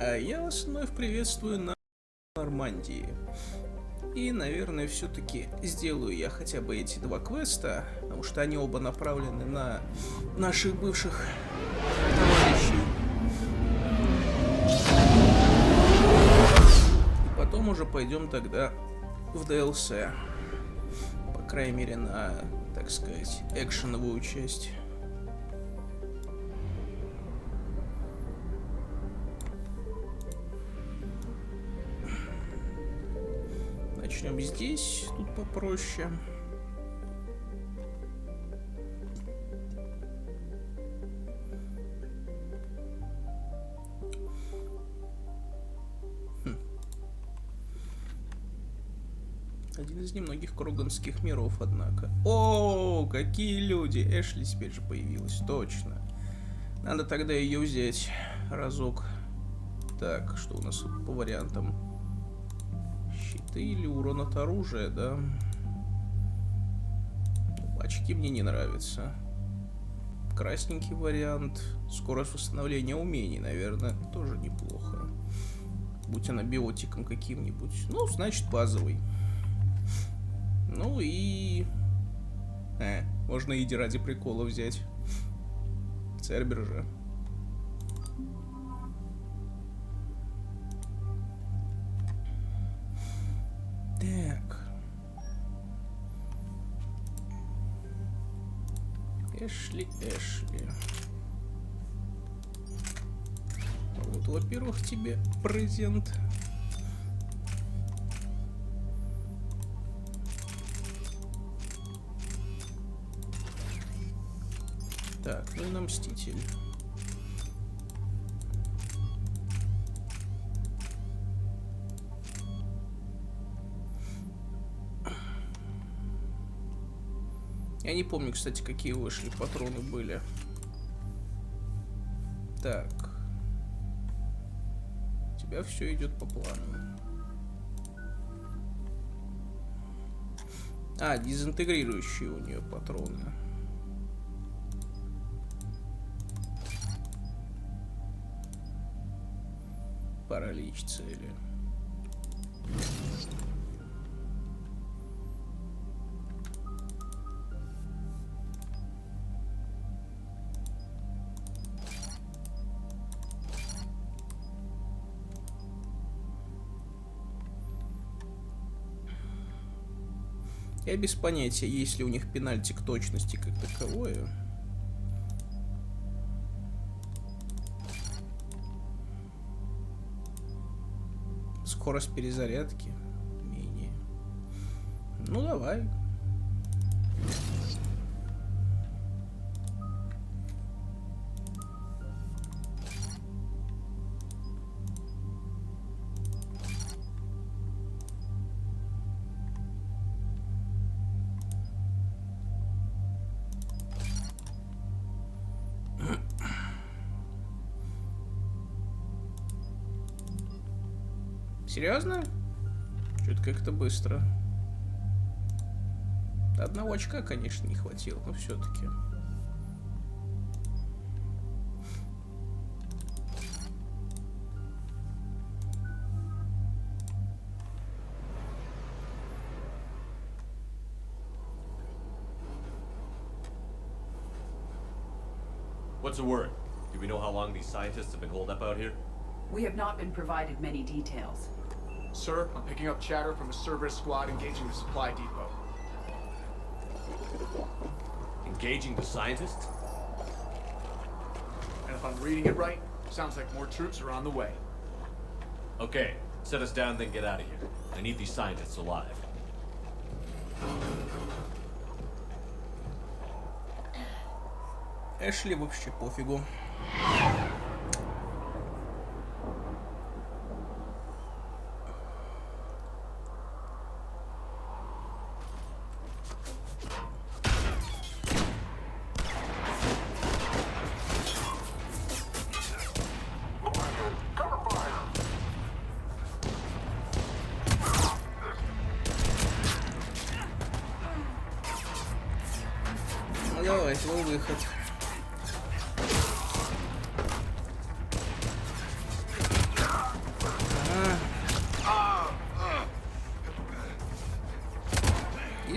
А я вас вновь приветствую на Нормандии. И, наверное, все-таки сделаю я хотя бы эти два квеста, потому что они оба направлены на наших бывших товарищей. И потом уже пойдем тогда в DLC. По крайней мере, на, так сказать, экшеновую часть. Начнем здесь, тут попроще. Один из немногих круганских миров, однако. О, какие люди! Эшли теперь же появилась, точно. Надо тогда ее взять разок. Так, что у нас по вариантам? Щиты или урон от оружия, да? Очки мне не нравятся. Красненький вариант. Скорость восстановления умений, наверное, тоже неплохо. Будь она биотиком каким-нибудь. Ну, значит, базовый. Ну и... можно иди ради прикола взять. Цербер же. Так. Эшли. Вот, во-первых, тебе презент. Так, ну и на Мститель. Я не помню, кстати, какие вышли патроны были. Так. У тебя все идет по плану. А, дезинтегрирующие у нее патроны. Паралич цели. Я без понятия, есть ли у них пенальти к точности как таковое. Скорость перезарядки менее. Ну давай. Серьезно? Что-то как-то быстро. Одного очка, конечно, не хватило, но все-таки. What's the word? Do we know how long these scientists have been holed up out here? We have not been provided many details. Sir, I'm picking up chatter from a Cerberus squad engaging the supply depot. Engaging the scientists? And if I'm reading it right, sounds like more troops are on the way. Okay, set us down, then get out of here. I need these scientists alive. Эшли вообще пофигу. Ну давай, твой выход.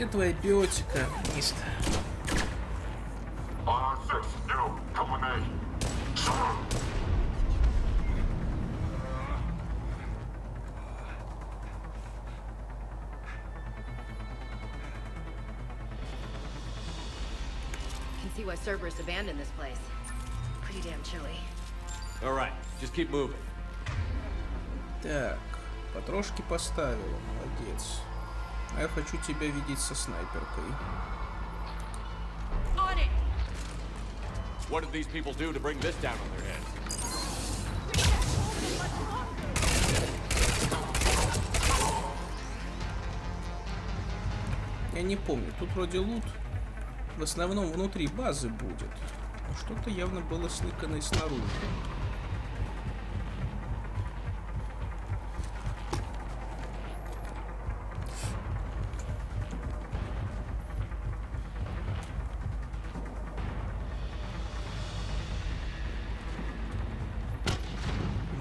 Где твоя биотика, мист? Can see why Cerberus abandoned this place. Pretty damn chilly. All right, just keep moving. Так, потрошки поставила, молодец. А я хочу тебя видеть со снайперкой. On it! What did these people do to bring this down on their heads? Я не помню, тут вроде лут в основном внутри базы будет. Но что-то явно было сникано и снаружи.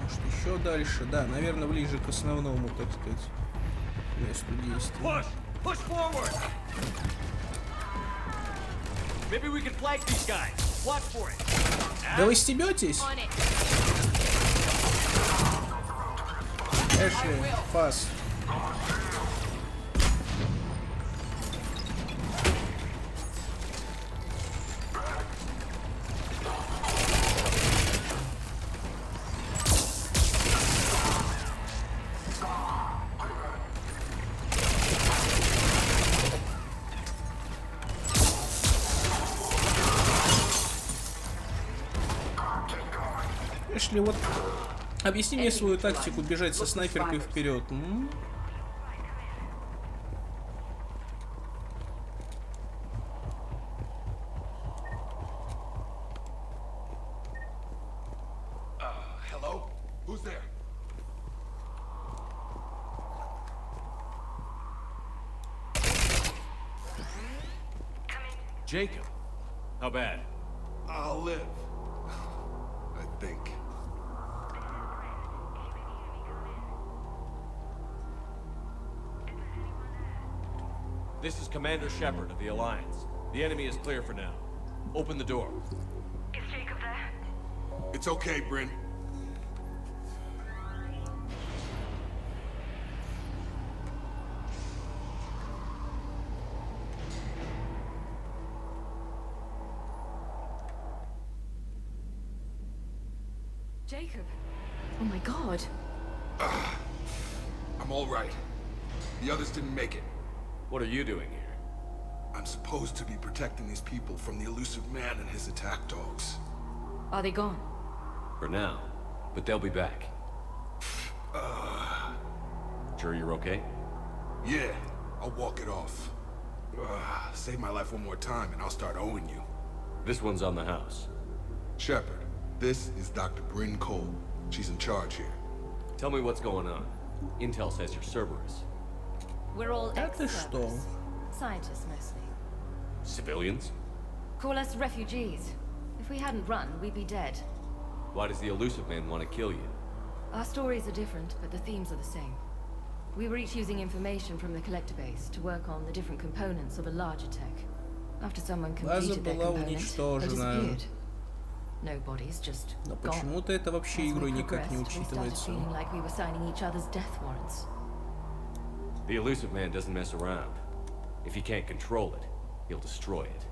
Может, еще дальше? Да, наверное, ближе к основному, так сказать, месту действия. Push forward! Maybe we can flank these guys. Watch for it. Да вы стебетесь? On it! Эшли, пас. Эшли, вот объясни мне свою тактику бежать со снайперкой вперед. Hello? Who's there? Jacob. How bad? I'll live. I think. This is Commander Shepard of the Alliance. The enemy is clear for now. Open the door. Is Jacob there? It's okay, Bryn. Jacob! Oh my god! I'm all right. The others didn't make it. What are you doing here? I'm supposed to be protecting these people from the elusive man and his attack dogs. Are they gone? For now. But they'll be back. Sure you're okay? Yeah, I'll walk it off. Save my life one more time and I'll start owing you. This one's on the house. Shepard, this is Dr. Bryn Cole. She's in charge here. Tell me what's going on. Intel says you're Cerberus. We're all Это что? ex-Cerberus. Scientists mostly. Civilians? Call us refugees. If we hadn't run, we'd be dead. Why does the elusive man want to kill you? Our stories are different, but the themes are the same. We were each using information from the collector base to work on the different components of a larger tech. After someone completed their была component, they уничтожена. disappeared. No bodies, just Но gone. почему-то это вообще As we игрой никак не progressed, we started учитывается. feeling like we were signing each other's death warrants. The elusive man doesn't mess around. If he can't control it, he'll destroy it.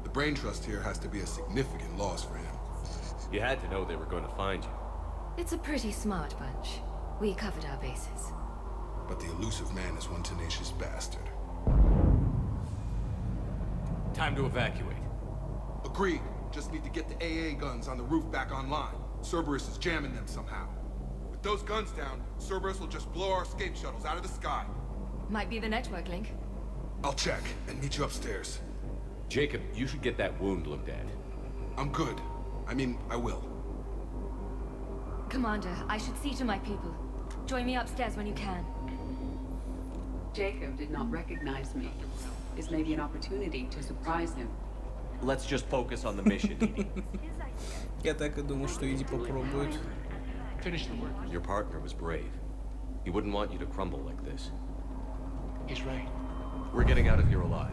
The brain trust here has to be a significant loss for him. You had to know they were going to find you. It's a pretty smart bunch. We covered our bases. But the elusive man is one tenacious bastard. Time to evacuate. Agreed. Just need to get the AA guns on the roof back online. Cerberus is jamming them somehow. With those guns down, Cerberus will just blow our escape shuttles out of the sky. Might be the network link. I'll check and meet you upstairs. Jacob, you should get that wound looked at. I'm good. I mean, I will. Commander, I should see to my people. Join me upstairs when you can. Jacob did not recognize me. This may be an opportunity to surprise him. Let's just focus on the mission, Edie. Я так и думал, что Иди попробует. Finish the work. Your partner was brave. He wouldn't want you to crumble like this. He's right. We're getting out of here alive.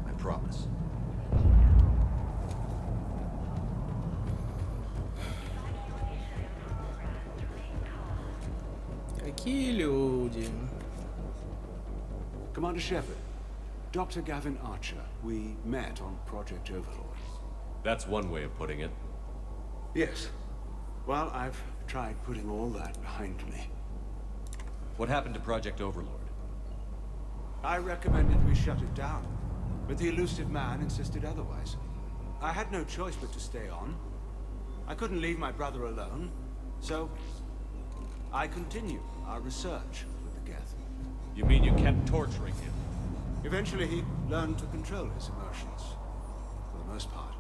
I promise. Какие люди. Commander Shepard, Dr. Gavin Archer, we met on Project Overlord. That's one way of putting it. Yes. Well, I've tried putting all that behind me. What happened to Project Overlord? I recommended we shut it down, but the elusive man insisted otherwise. I had no choice but to stay on. I couldn't leave my brother alone, so I continued our research with the Geth. You mean you kept torturing him? Eventually, he learned to control his emotions, for the most part.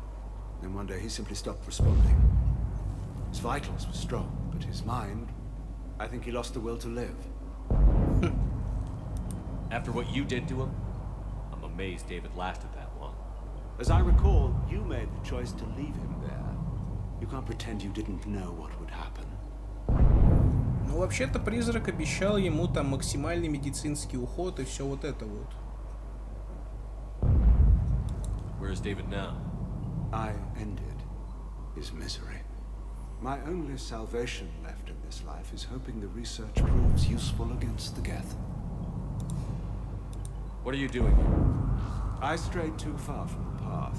Then one day, he simply stopped responding. His vitals were strong, but his mind, I think he lost the will to live. After what you did to him? I'm amazed David lasted that long. As I recall, you made the choice to leave him there. You can't pretend you didn't know what would happen. Ну, вообще-то призрак обещал ему там максимальный медицинский уход и все вот это вот. Where is David now? I ended his misery. My only salvation left in this life is hoping the research proves useful against the Geth. What are you doing here? I strayed too far from the path.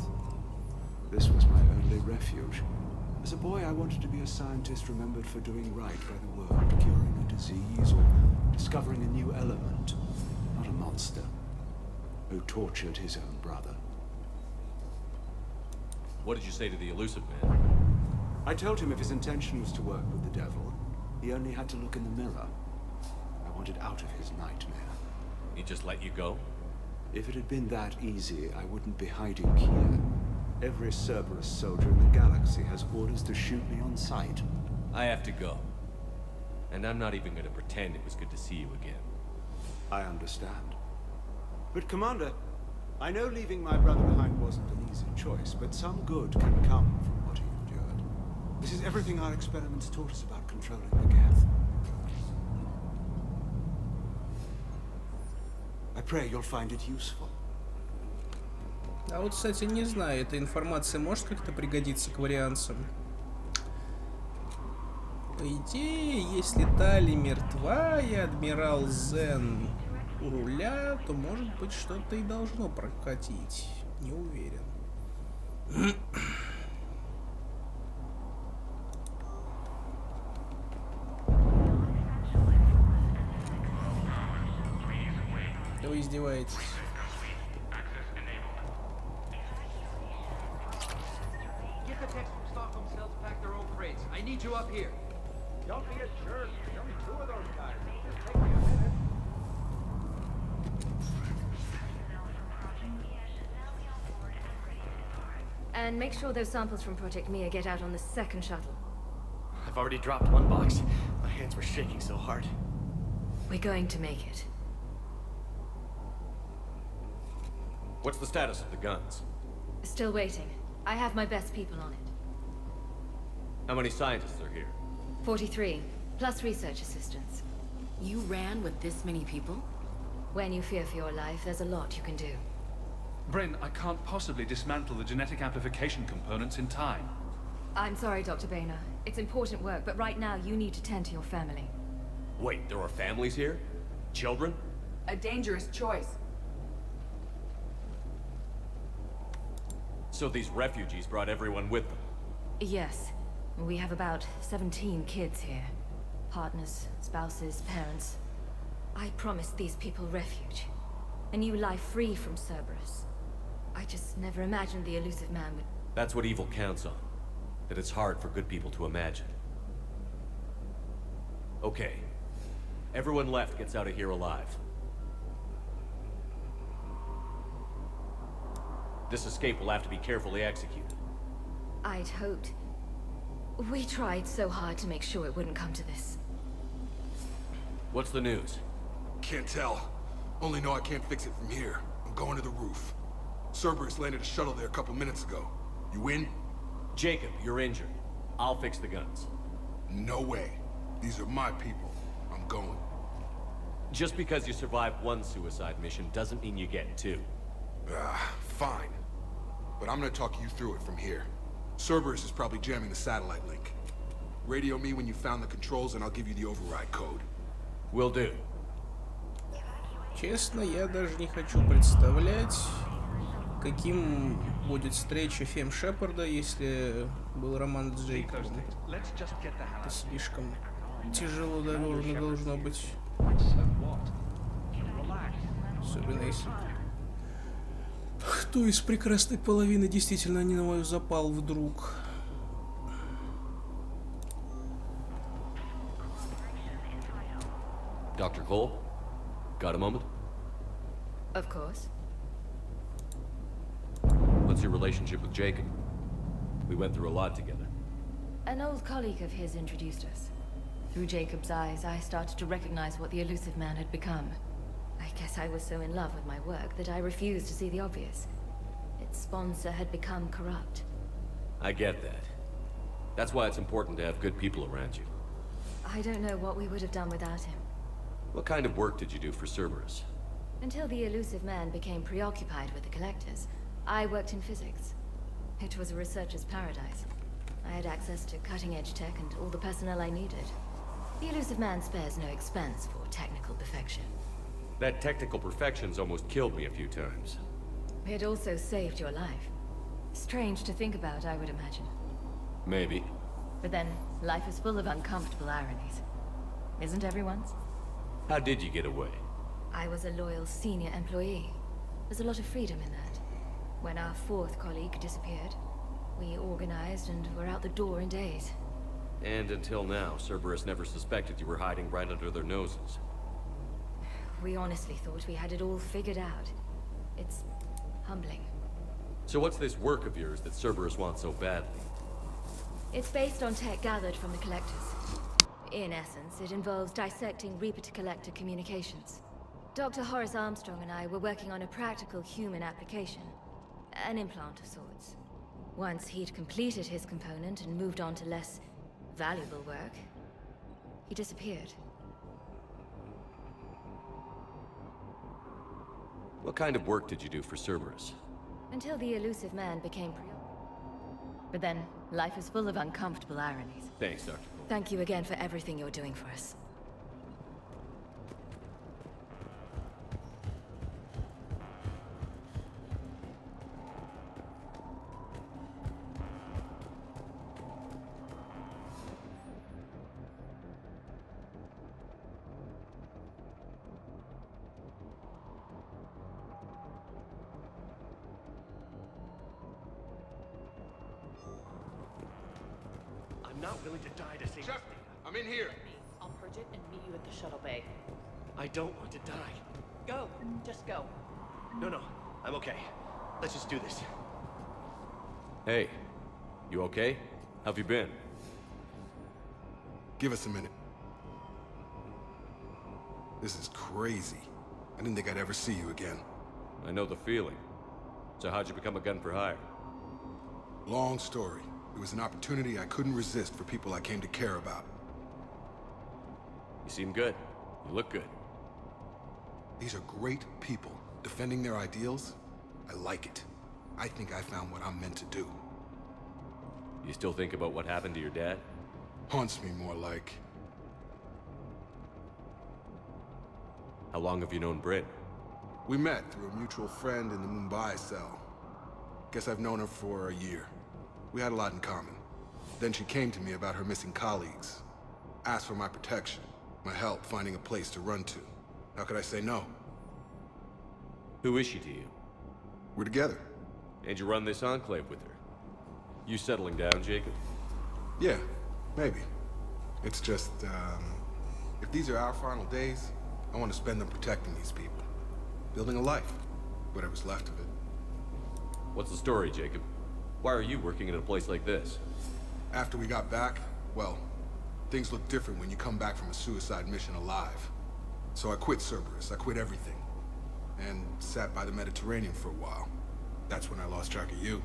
This was my only refuge. As a boy, I wanted to be a scientist remembered for doing right by the world, curing a disease or discovering a new element, not a monster who tortured his own brother. What did you say to the elusive man? I told him if his intention was to work with the devil, he only had to look in the mirror. I wanted out of his nightmare. He just let you go? If it had been that easy, I wouldn't be hiding here. Every Cerberus soldier in the galaxy has orders to shoot me on sight. I have to go. And I'm not even gonna pretend it was good to see you again. I understand. But Commander, I know leaving my brother behind wasn't an easy choice, but some good can come from what he endured. This is everything our experiments taught us about controlling the Geth. I pray you'll find it useful. А вот, кстати, не знаю, эта информация может как-то пригодиться кварианцам. По идее, если Тали мертва и адмирал Зен у руля, то, может быть, что-то и должно прокатить. Не уверен. Да вы издеваетесь. Get the text from Stockholm cells pack their own crates. I need you up here. Don't be a jerk. There's only 2 of those guys. It'll just take me a minute. And make sure those samples from Project Mia get out on the second shuttle. I've already dropped 1 box. My hands were shaking so hard. We're going to make it. What's the status of the guns? Still waiting. I have my best people on it. How many scientists are here? 43, plus research assistants. You ran with this many people? When you fear for your life, there's a lot you can do. Bryn, I can't possibly dismantle the genetic amplification components in time. I'm sorry, Dr. Boehner. It's important work, but right now you need to tend to your family. Wait, there are families here? Children? A dangerous choice. So these refugees brought everyone with them? Yes. We have about 17 kids here. Partners, spouses, parents. I promised these people refuge. A new life free from Cerberus. I just never imagined the elusive man would... That's what evil counts on. That it's hard for good people to imagine. Okay. Everyone left gets out of here alive. This escape will have to be carefully executed. I'd hoped. We tried so hard to make sure it wouldn't come to this. What's the news? Can't tell. Only know I can't fix it from here. I'm going to the roof. Cerberus landed a shuttle there a couple minutes ago. You in? Jacob, you're injured. I'll fix the guns. No way. These are my people. I'm going. Just because you survive one suicide mission doesn't mean you get two. Fine. But I'm gonna talk you through it from here. Cerberus is probably jamming the satellite link. Radio me when you found the controls and I'll give you the override code. Will do. Честно, я даже не хочу представлять, каким будет встреча Фем Шепарда, если был роман с Джейкобом. Это слишком тяжело, наверное, должно быть. Особенно если кто из прекрасной половины действительно не на мою запал вдруг. Dr. Cole, got a moment? Of course. What's your relationship with Jacob? We went through a lot together. An old colleague of his introduced us. Through Jacob's eyes, I started to recognize what the elusive man had become. I guess I was so in love with my work that I refused to see the obvious. Its sponsor had become corrupt. I get that. That's why it's important to have good people around you. I don't know what we would have done without him. What kind of work did you do for Cerberus? Until the elusive man became preoccupied with the collectors, I worked in physics. It was a researcher's paradise. I had access to cutting-edge tech and all the personnel I needed. The elusive man spares no expense for technical perfection. That technical perfection's almost killed me a few times. It also saved your life. Strange to think about, I would imagine. Maybe. But then, life is full of uncomfortable ironies. Isn't everyone's? How did you get away? I was a loyal senior employee. There's a lot of freedom in that. When our fourth colleague disappeared, we organized and were out the door in days. And until now, Cerberus never suspected you were hiding right under their noses. We honestly thought we had it all figured out. It's humbling. So what's this work of yours that Cerberus wants so badly? It's based on tech gathered from the collectors. In essence, it involves dissecting Reaper-to-Collector communications. Dr. Horace Armstrong and I were working on a practical human application. An implant of sorts. Once he'd completed his component and moved on to less valuable work, he disappeared. What kind of work did you do for Cerberus? Until the elusive man became But then, life is full of uncomfortable ironies. Thanks, Dr. Cole. Thank you again for everything you're doing for us. I'm not willing to die to save Justin, I'm in here. I'll purge it and meet you at the shuttle bay. I don't want to die. Go. Just go. No, I'm okay. Let's just do this. Hey, you okay? How have you been? Give us a minute. This is crazy. I didn't think I'd ever see you again. I know the feeling. So how'd you become a gun for hire? Long story. It was an opportunity I couldn't resist for people I came to care about. You seem good. You look good. These are great people, defending their ideals. I like it. I think I found what I'm meant to do. You still think about what happened to your dad? Haunts me more like. How long have you known Britt? We met through a mutual friend in the Mumbai cell. Guess I've known her for a year. We had a lot in common. Then she came to me about her missing colleagues. Asked for my protection, my help finding a place to run to. How could I say no? Who is she to you? We're together. And you run this enclave with her? You settling down, Jacob? Yeah, maybe. It's just, if these are our final days, I want to spend them protecting these people. Building a life. Whatever's left of it. What's the story, Jacob? Why are you working in a place like this? After we got back, well, things look different when you come back from a suicide mission alive. So I quit Cerberus, I quit everything. And sat by the Mediterranean for a while. That's when I lost track of you.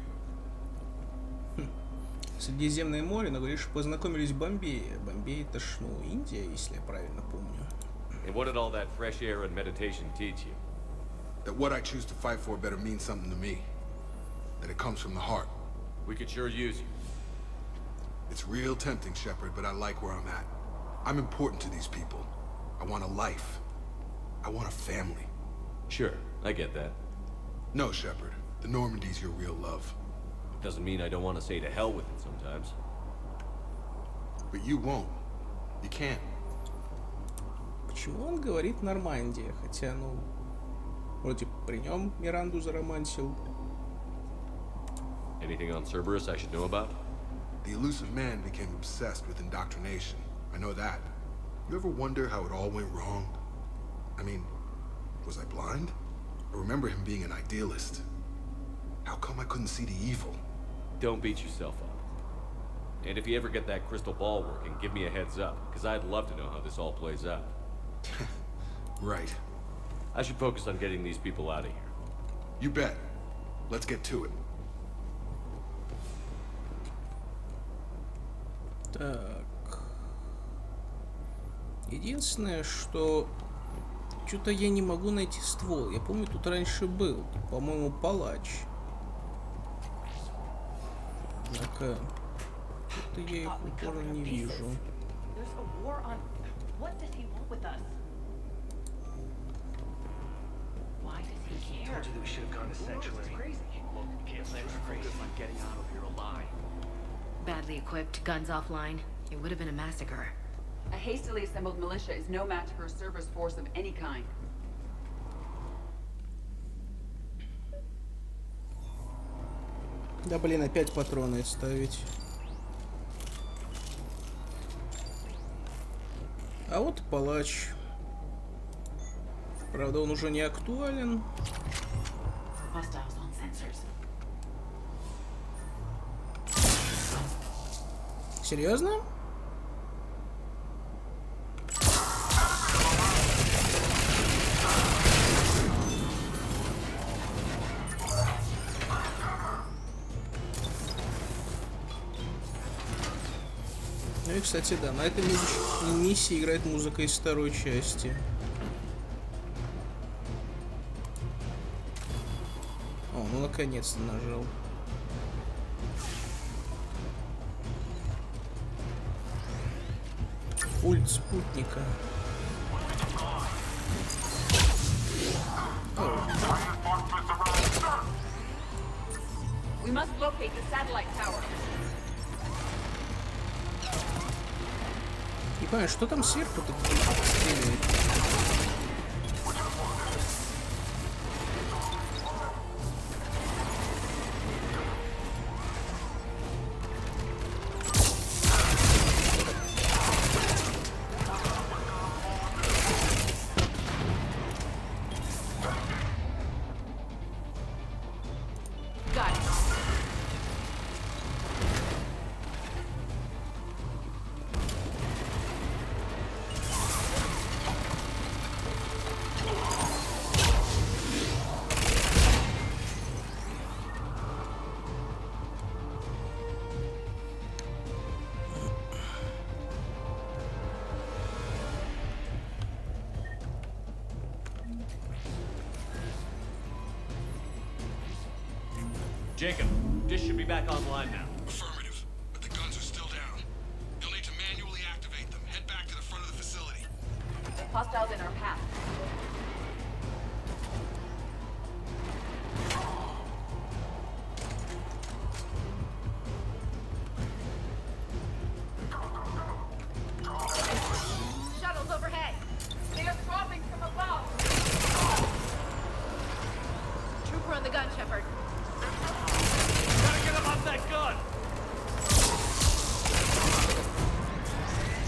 Средиземное море, но говоришь, познакомились в Бомбее. Бомбей это ж, ну, Индия, если я правильно помню. And what did all that fresh air and meditation teach you? That what I choose to fight for better mean something to me. That it comes from the heart. We could sure use you. It's real tempting, Shepard, but I like where I'm at. I'm important to these people. I want a life. I want a family. Sure, I get that. No, Shepard. The Normandy's your real love. Doesn't mean I don't want to say to hell with it sometimes. But you won't. You can't. Почему он говорит Нормандия? Хотя, ну, вроде при нем Миранду заромансил. Anything on Cerberus I should know about? The elusive man became obsessed with indoctrination. I know that. You ever wonder how it all went wrong? I mean, was I blind? I remember him being an idealist. How come I couldn't see the evil? Don't beat yourself up. And if you ever get that crystal ball working, give me a heads up, because I'd love to know how this all plays out. Right. I should focus on getting these people out of here. You bet. Let's get to it. Так. Единственное, что что-то я не могу найти ствол. Я помню, тут раньше был, по-моему, палач. Однако, что-то я их упорно не вижу. Badly equipped, guns offline. It would have been a massacre. A hastily assembled militia is no match for a Cerberus force of any kind. Да блин, опять патроны ставить. А вот палач. Правда, он уже не актуален. Серьезно? Ну и, кстати, да, на этой миссии играет музыка из второй части. О, ну наконец-то нажал. Пульт спутника. We must locate the satellite tower. Не понимаю, что там сверху-то стреляет? Jacob, dish should be back online now. Affirmative, but the guns are still down. You'll need to manually activate them. Head back to the front of the facility. Hostiles in our path. Shuttles overhead. They are dropping from above. Trooper on the gun, Shepard. Gotta get him off that gun!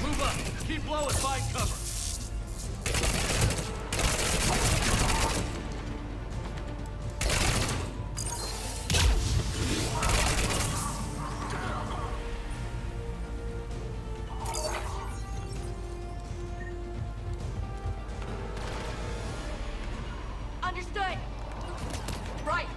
Move up! Keep low and find cover! Understood. Right.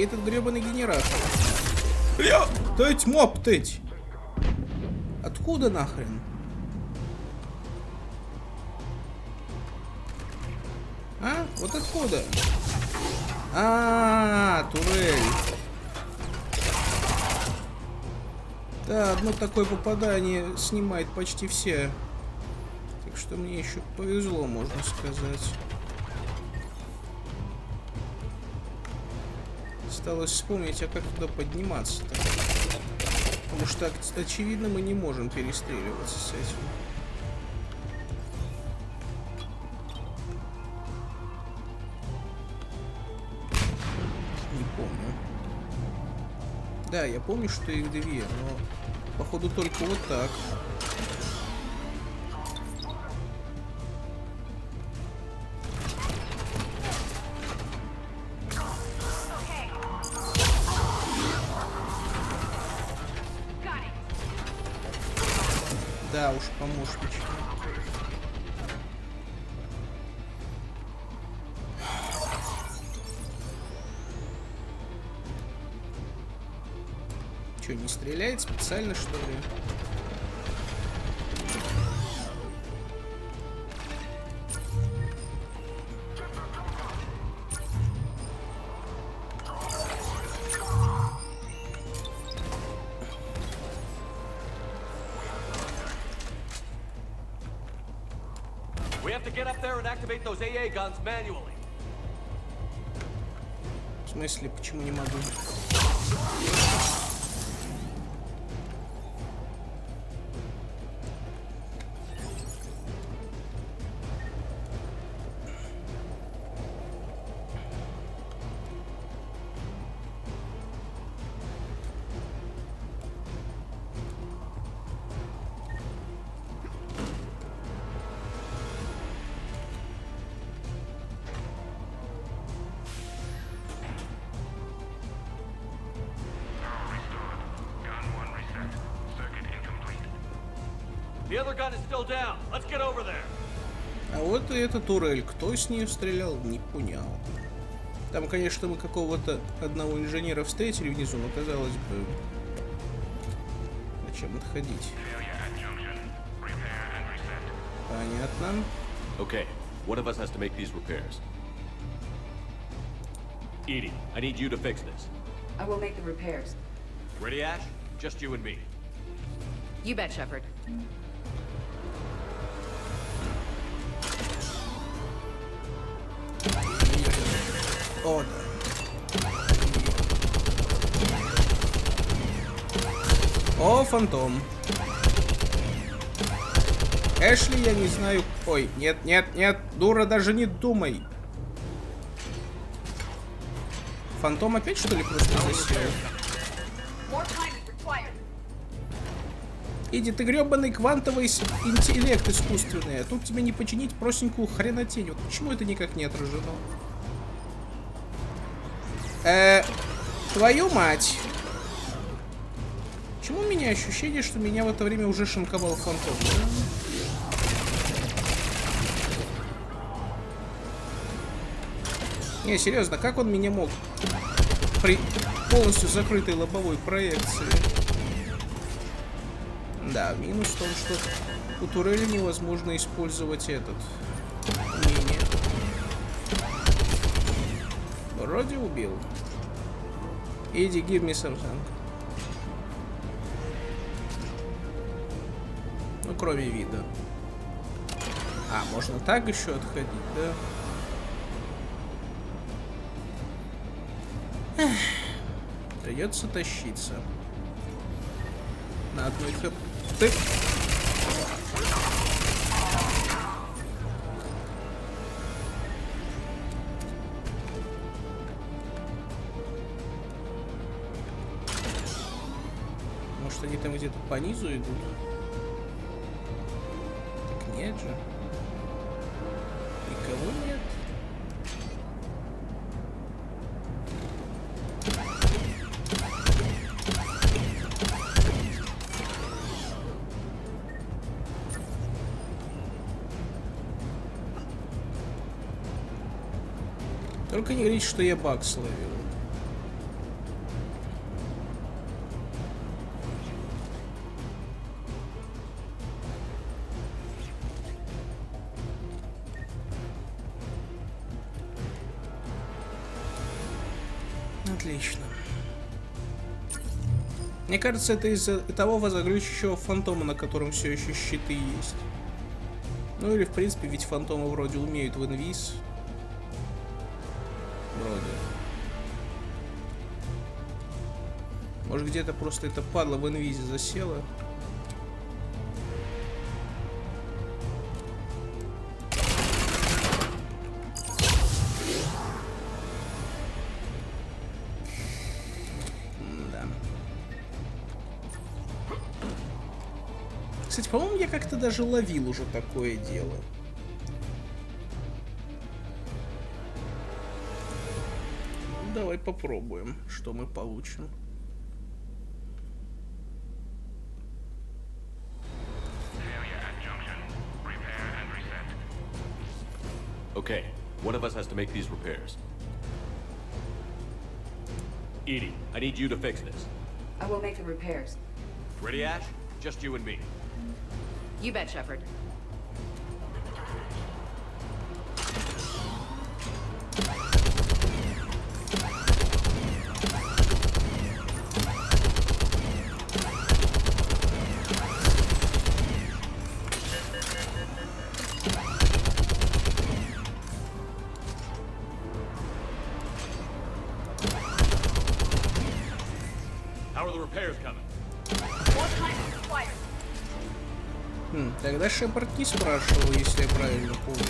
Где этот гребаный генератор? Тыть, моп, тыть! Откуда нахрен? А? Вот откуда? Турель. Да, одно такое попадание снимает почти все. Так что мне еще повезло, можно сказать. Осталось вспомнить, а как туда подниматься-то. Потому что, очевидно, мы не можем перестреливаться с этим. Не помню. Да, я помню, что их две, но походу только вот так. Да уж, помощнички. Че, не стреляет специально, что ли? We have to get up there and activate those AA guns manually. В смысле, почему не могу? The other gun is still down. Let's get over there. А вот и эта турель. Кто с нее стрелял, не понял. Там, конечно, мы какого-то одного инженера встретили внизу, но, казалось бы, зачем отходить? Понятно. Okay, one of us has to make these repairs. Edie, I need you to fix this. I will make the repairs. Ready, Ash? Just you and me. You bet, Shepard. О, да. О, фантом. Эшли, я не знаю... Ой, нет, нет, нет, дура, даже не думай. Фантом опять, что ли, просто засел? Иди, ты гребаный квантовый интеллект искусственный. А тут тебе не починить простенькую хренотень. Вот почему это никак не отражено? Твою мать. Почему у меня ощущение, что меня в это время уже шинковал фантом? Не, серьезно, как он меня мог при полностью закрытой лобовой проекции? Да, минус в том, что у турели невозможно использовать этот умение. Вроде убил. Иди, give me something. Ну, кроме вида. А, можно так еще отходить, да? Эх, придется тащиться. На одной хп. Ты... Может, они там где-то по низу идут? Так нет же. Никого нет. Только не говорите, что я баг словил. Отлично. Мне кажется, это из-за того возглючащего фантома, на котором все еще щиты есть. Ну или, в принципе, ведь фантомы вроде умеют в инвиз. Вроде. Может, где-то просто эта падла в инвизе засела. Да. Кстати, по-моему, я как-то даже ловил уже такое дело. Давай попробуем, что мы получим. Okay, one of us has to make these repairs. Edie, I need you to fix this. I will make the repairs. Ready, Ash? Just you and me. You bet, Shepard. How are the repairs coming? Тогда Шепард не спрашивал, если я правильно помню.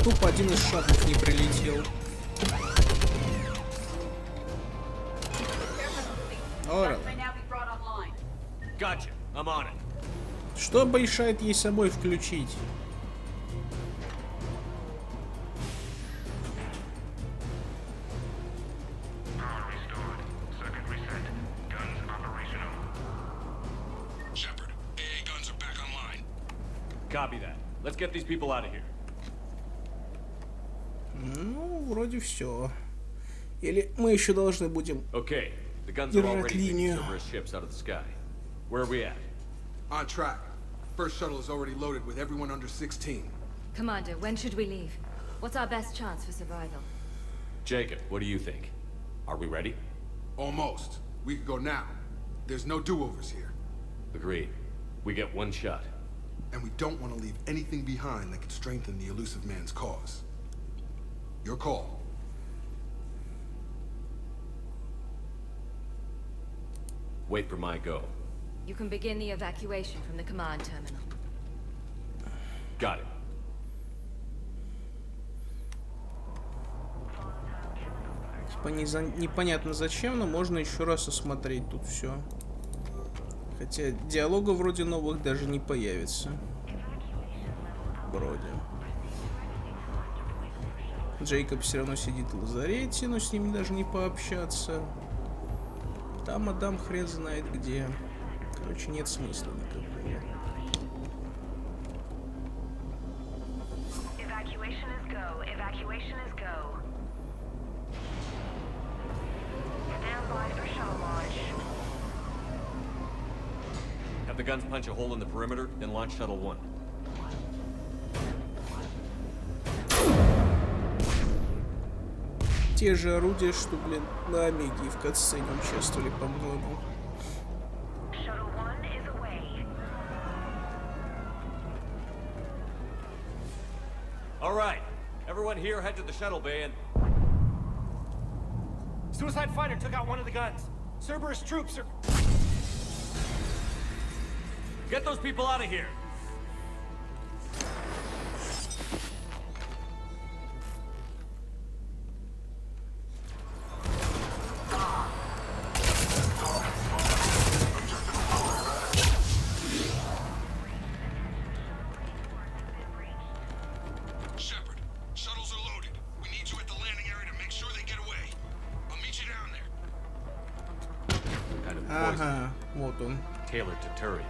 Тупо один из шаттлов не прилетел. Gotcha. I'm on it. Что мешает ей собой включить? Shepard, AA guns are back online. Copy that. Let's get these people out of here. Ну, вроде все. Или мы еще должны будем Okay, the guns are держать already taking линию. Cerberus ships out of the sky. Where are we at? On track. First shuttle is already loaded with everyone under 16. Commander, when should we leave? What's our best chance for survival? Jacob, what do you think? Are we ready? Almost. We could go now. There's no do-overs here. Agreed. We get one shot. And we don't want to leave anything behind that could strengthen the elusive man's cause. Your call. Wait for my go. You can begin the evacuation from the command terminal. Got it. Типа непонятно зачем, но можно еще раз осмотреть тут все. Хотя диалога вроде новых даже не появится. Вроде. Джейкоб все равно сидит в лазарете, но с ними даже не пообщаться. Там Адам хрен знает где. Короче, нет смысла никакого. Have the guns punch a hole in the perimeter, then launch Shuttle 1. Те же орудия, что, блин, на Омеге и в катсцене участвовали, по-моему. All right, everyone here head to the shuttle bay and... Suicide fighter took out one of the guns. Cerberus troops are... Get those people out of here! Shepard, shuttles are loaded. We need you at the landing poison, Ага, вот он. tailored to Turians.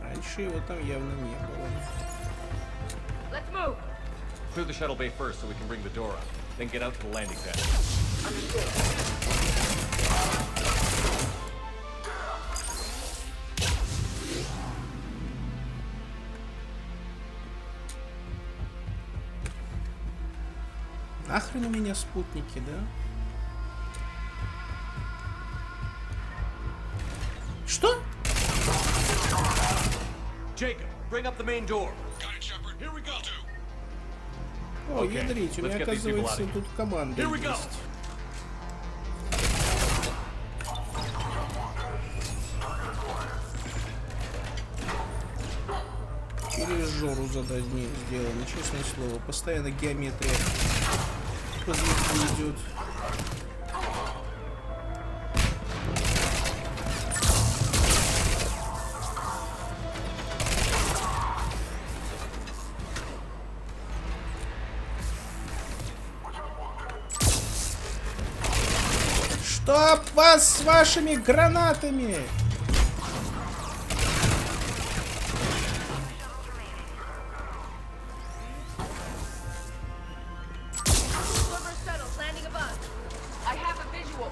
Раньше его там явно не было. Let's move. Clear the shuttle bay first so we can bring the door up. Then get out to the landing pad. Нахрен у меня спутники, да? Что? Jacob, bring up the main door. Got it, Shepard. Here we go. О, Okay, ядрить, у let's меня, get these people out оказывается, of here. тут команда Here we go. есть. Через жору задание сделано, честное слово. Постоянно геометрия по звуку идет. Чтоб вас с вашими гранатами! Silver shuttles landing above. I have a visual.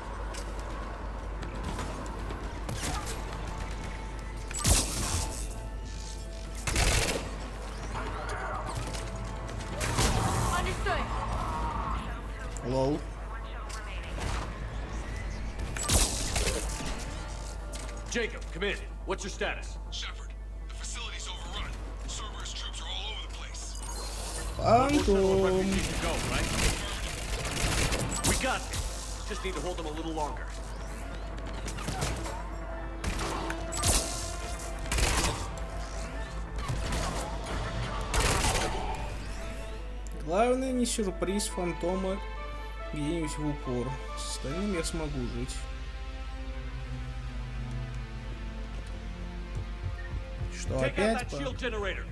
Understood. Лол. Jacob, come in. What's your status? Shepard, the facility's overrun. Cerberus troops are all over the place. Антон. We should go, right? We got this. Just need to hold them a little longer. Главное, не сюрприз фантома где-нибудь в упор. С остальным я смогу жить. Что, Take out опять? that shield generator.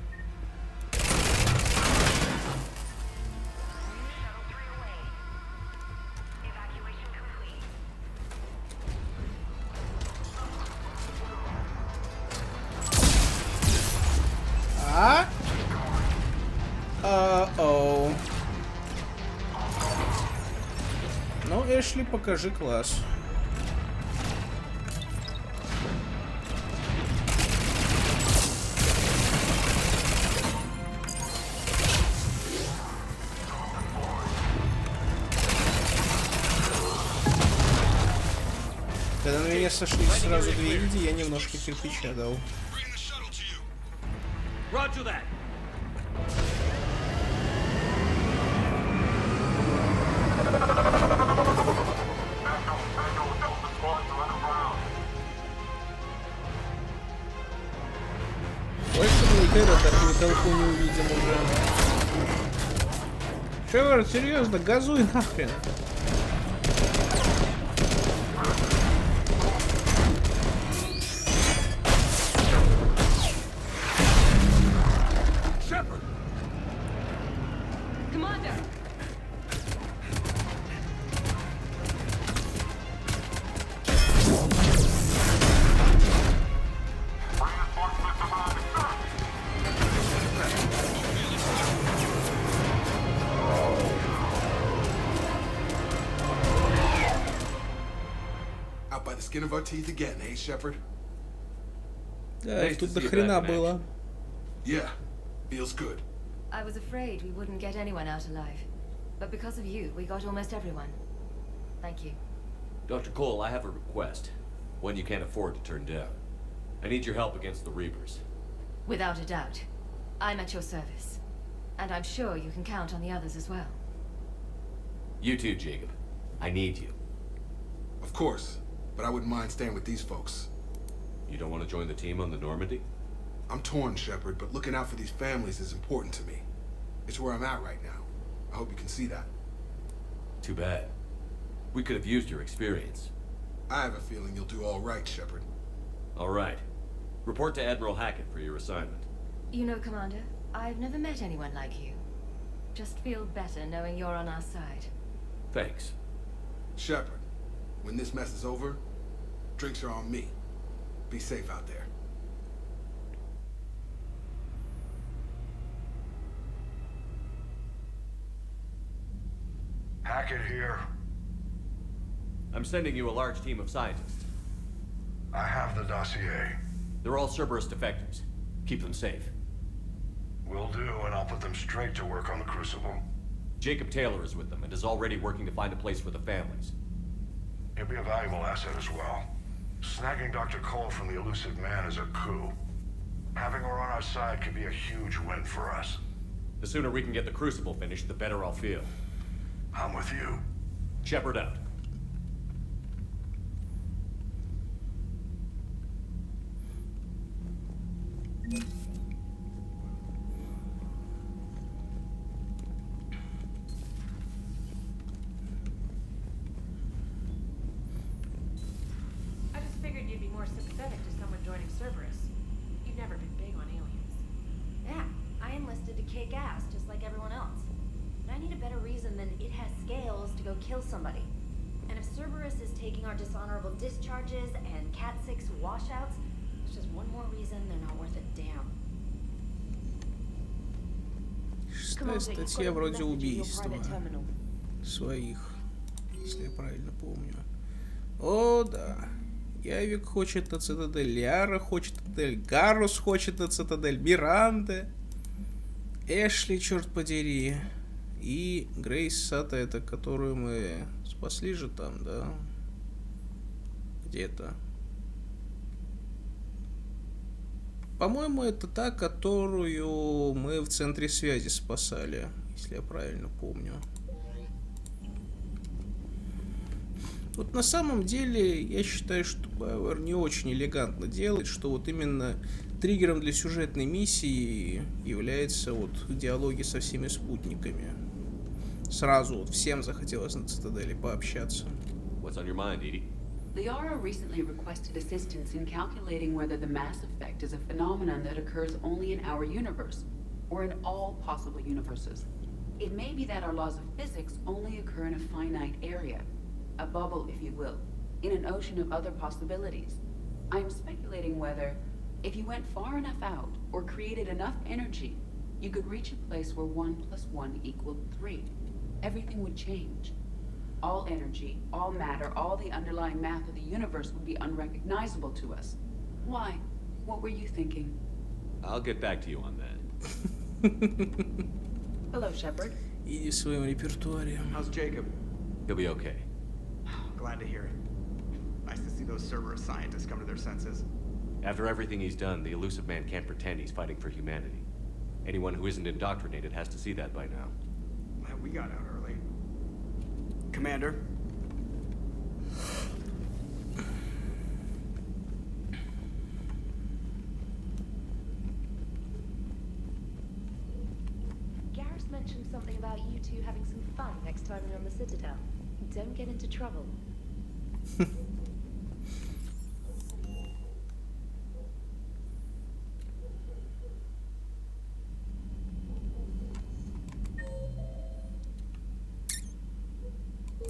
А? Оу. Ну, Эшли, покажи класс. Когда на меня сошлись сразу две люди, я немножко кирпича дал. Roger that. Больше будет этот, такую толпу не увидим уже. Чё, серьезно, газуй нахрен. Commander. Out by the skin of our teeth again, eh, Shepard? Да, их тут до хрена было. Yeah, feels good. I was afraid we wouldn't get anyone out alive. But because of you, we got almost everyone. Thank you. Dr. Cole, I have a request. One you can't afford to turn down. I need your help against the Reapers. Without a doubt. I'm at your service. And I'm sure you can count on the others as well. You too, Jacob. I need you. Of course, but I wouldn't mind staying with these folks. You don't want to join the team on the Normandy? I'm torn, Shepard, but looking out for these families is important to me. It's where I'm at right now. I hope you can see that. Too bad. We could have used your experience. I have a feeling you'll do all right, Shepard. All right. Report to Admiral Hackett for your assignment. You know, Commander, I've never met anyone like you. Just feel better knowing you're on our side. Thanks. Shepard, when this mess is over, drinks are on me. Be safe out there. Hackett here. I'm sending you a large team of scientists. I have the dossier. They're all Cerberus defectors. Keep them safe. Will do, and I'll put them straight to work on the Crucible. Jacob Taylor is with them and is already working to find a place for the families. He'll be a valuable asset as well. Snagging Dr. Cole from the elusive man is a coup. Having her on our side could be a huge win for us. The sooner we can get the Crucible finished, the better I'll feel. I'm with you. Shepard out. I just figured you'd be more sympathetic to someone joining Cerberus. You've never been big on aliens. Yeah, I enlisted to kick ass, just like everyone else. But I need a better reason than it has scales to go kill somebody. And if Cerberus is taking our dishonorable discharges and Cat 6 washouts, it's just one more reason they're not worth a damn. Шестая статья вроде убийства своих, если я правильно помню. О, да. Явик хочет на цитадель, Ляра хочет на цитадель, Гаррус хочет на цитадель, Миранда, Эшли, черт подери, и Грейс Сата, это которую мы спасли же там, да? Где-то. По-моему, это та, которую мы в центре связи спасали, если я правильно помню. Вот на самом деле, я считаю, что Бауэр не очень элегантно делает, что вот именно триггером для сюжетной миссии является вот диалоги со всеми спутниками. Сразу вот всем захотелось на Цитадели пообщаться. What's on your mind, Edie? Liara recently requested assistance in calculating whether the mass effect is a phenomenon that occurs only in our universe, or in all possible universes. It may be that our laws of physics only occur in a finite area, a bubble, if you will, in an ocean of other possibilities. I am speculating whether, if you went far enough out, or created enough energy, you could reach a place where 1 + 1 = 3. Everything would change. All energy, all matter, all the underlying math of the universe would be unrecognizable to us. Why? What were you thinking? I'll get back to you on that. Hello, Shepard. Иди в своем репертуаре. How's Jacob? He'll be okay. Glad to hear it. Nice to see those Cerberus scientists come to their senses. After everything he's done, the elusive man can't pretend he's fighting for humanity. Anyone who isn't indoctrinated has to see that by now. We got out early. Commander? Garrus mentioned something about you two having some fun next time you're on the Citadel. Don't get into trouble.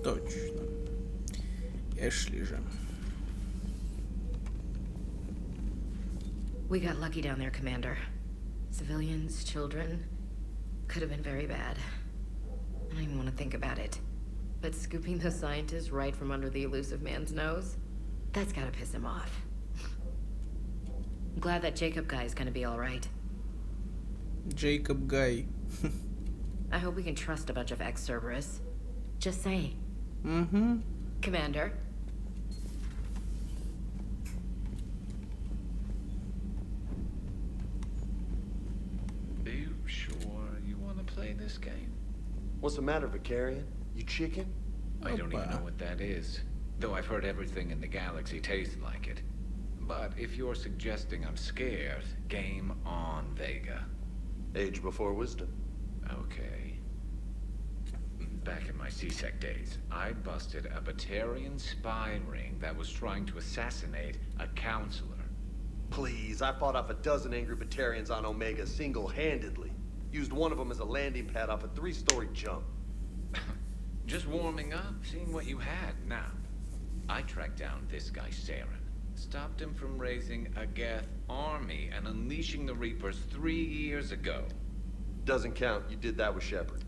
Точно. Эшли же. We got lucky down there, Commander. Civilians, children. Could have been very bad. I don't even want to think about it. But scooping those scientists right from under the elusive man's nose? That's gotta piss him off. I'm glad that Jacob guy is gonna be alright. Джейкоб Гай. I hope we can trust a bunch of ex-Cerberus. Just saying. Mm-hmm. Commander? Are you sure you want to play this game? What's the matter, Vicarian? You chicken? I don't even know what that is. Though I've heard everything in the galaxy tastes like it. But if you're suggesting I'm scared, game on, Vega. Age before wisdom. Okay. Back in my C-Sec days, I busted a Batarian spy ring that was trying to assassinate a counselor. Please, I fought off a dozen angry Batarians on Omega single-handedly. Used one of them as a landing pad off a 3-story jump. Just warming up, seeing what you had. Now, I tracked down this guy, Saren. Stopped him from raising a Geth army and unleashing the Reapers 3 years ago. Doesn't count. You did that with Shepard.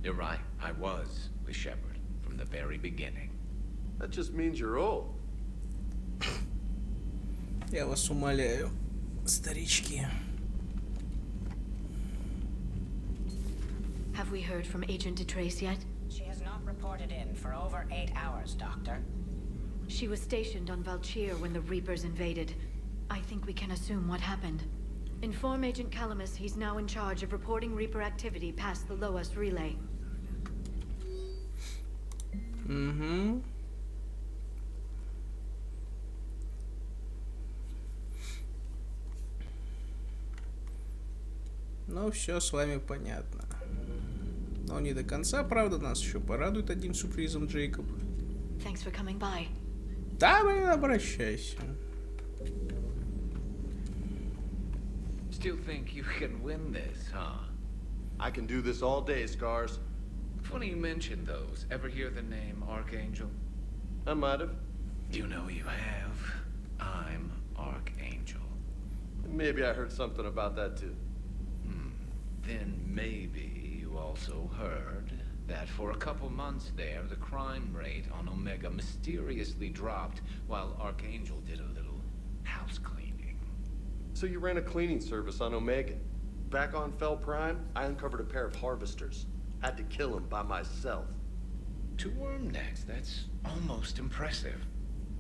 You're right. I was with Shepard from the very beginning. That just means you're old. Я вас умоляю, старички. Have we heard from Agent DeTrace yet? She has not reported in for over 8 hours, Doctor. She was stationed on Valchir when the Reapers invaded. I think we can assume what happened. Inform Agent Calamus he's now in charge of reporting Reaper activity past the Loas relay. Угу. Ну, все с вами понятно. Но не до конца, правда, нас еще порадует одним сюрпризом, Джейкоб. Thanks for coming by. Да, блин, обращайся. Still think you can win this, huh? I can do this all day, Scars. Funny you mentioned those. Ever hear the name Archangel? I might have. You know you have. I'm Archangel. Maybe I heard something about that too. Then maybe you also heard that for a couple months there, the crime rate on Omega mysteriously dropped while Archangel did a little house cleaning. So you ran a cleaning service on Omega. Back on Fel Prime, I uncovered a pair of harvesters. Had to kill them by myself. 2 worm necks, that's almost impressive.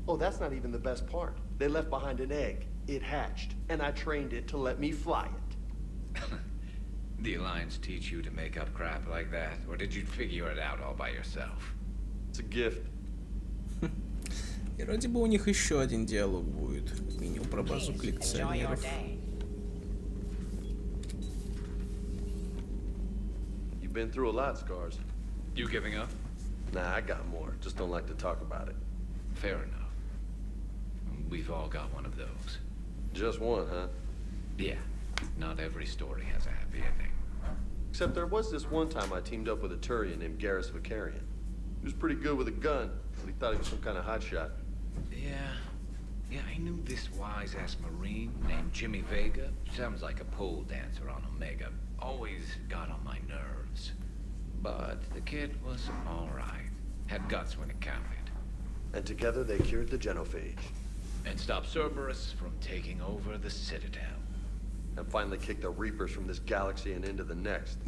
Oh, that's not even the best part. They left behind an egg. It hatched, and I trained it to let me fly it. The Alliance teach you to make up crap like that, or did you figure it out all by yourself? It's a gift. И вроде бы у них еще один диалог будет, как минимум про базу коллекционеров. You've been through a lot, Scars. You giving up? Nah, I got more. Just don't like to talk about it. Fair enough. We've all got one of those. Just one, huh? Yeah. Not every story has a happy ending. Except there was this one time I teamed up with a Turian named Garrus Vicarian. He was pretty good with a gun, but he thought he was some kind of hotshot. Yeah, I knew this wise-ass Marine named Jimmy Vega. Sounds like a pole dancer on Omega. Always got on my nerves. But the kid was all right. Had guts when it counted. And together they cured the genophage. And stopped Cerberus from taking over the Citadel. And finally kicked the Reapers from this galaxy and into the next.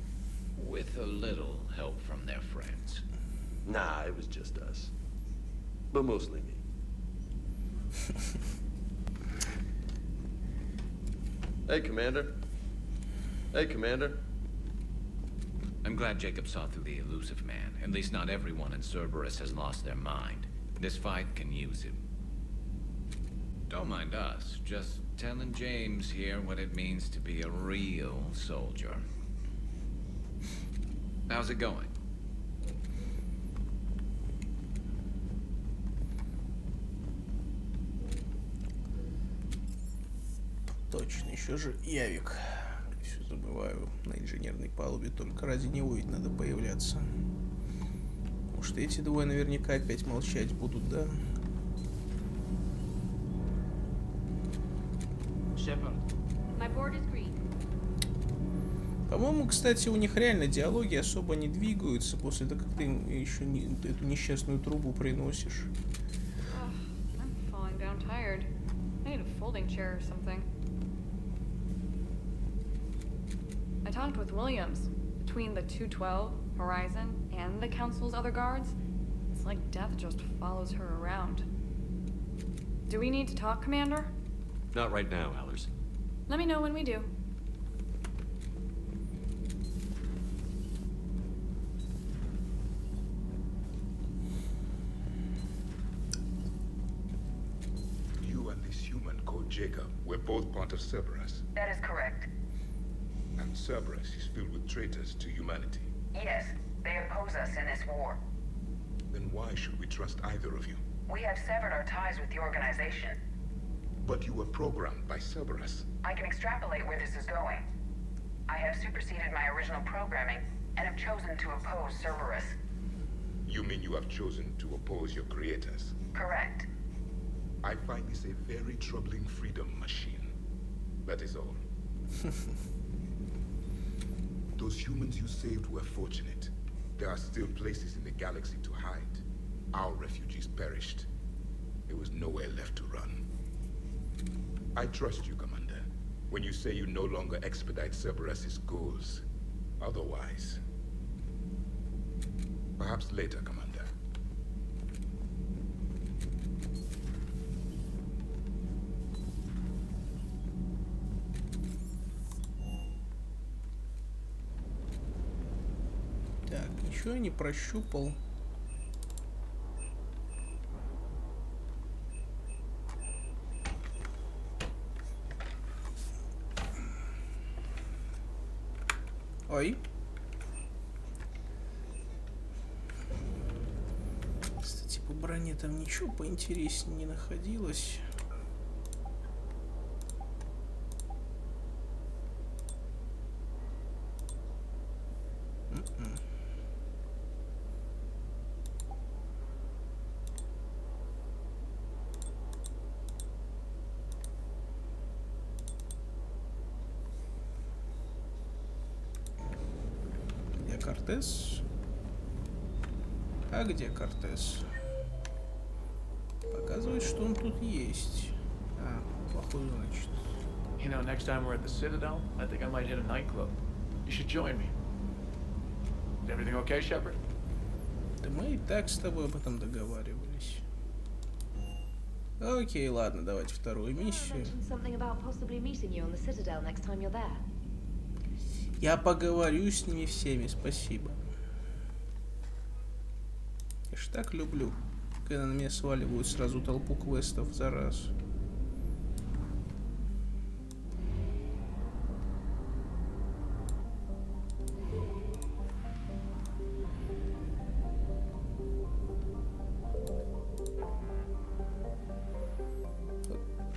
With a little help from their friends. Nah, it was just us. But mostly me. Hey, Commander. Hey, Commander. I'm glad Jacob saw through the elusive man. At least not everyone in Cerberus has lost their mind. This fight can use him. Don't mind us. Just telling James here what it means to be a real soldier. How's it going? Точно, еще же Явик. Все забываю. На инженерной палубе только ради него ведь надо появляться. Может, эти двое наверняка опять молчать будут, да? По-моему, кстати, у них реально диалоги особо не двигаются после того, как ты им еще эту несчастную трубу приносишь. I talked with Williams. Between the 212, Horizon, and the Council's other guards, it's like death just follows her around. Do we need to talk, Commander? Not right now, Allers. Let me know when we do. You and this human called Jacob were both part of Cerberus. That is correct. And Cerberus is filled with traitors to humanity. Yes, they oppose us in this war. Then why should we trust either of you? We have severed our ties with the organization. But you were programmed by Cerberus. I can extrapolate where this is going. I have superseded my original programming and have chosen to oppose Cerberus. You mean you have chosen to oppose your creators? Correct. I find this a very troubling freedom machine. That is all. Those humans you saved were fortunate. There are still places in the galaxy to hide. Our refugees perished. There was nowhere left to run. I trust you, Commander, when you say you no longer expedite Cerberus's goals. Otherwise... Perhaps later, Commander. Так, ничего я не прощупал. Ой. Кстати, по броне там ничего поинтереснее не находилось. Кортес? А где Кортес? Показывает, что он тут есть. А, плохой, значит. You know, next time we're at the Citadel, I think I might hit a nightclub. You should join me. Is everything okay, Shepard? Да мы и так с тобой об этом договаривались. Окей, ладно, давайте вторую миссию. Я поговорю с ними всеми, спасибо. Я ж так люблю, когда на меня сваливают сразу толпу квестов за раз.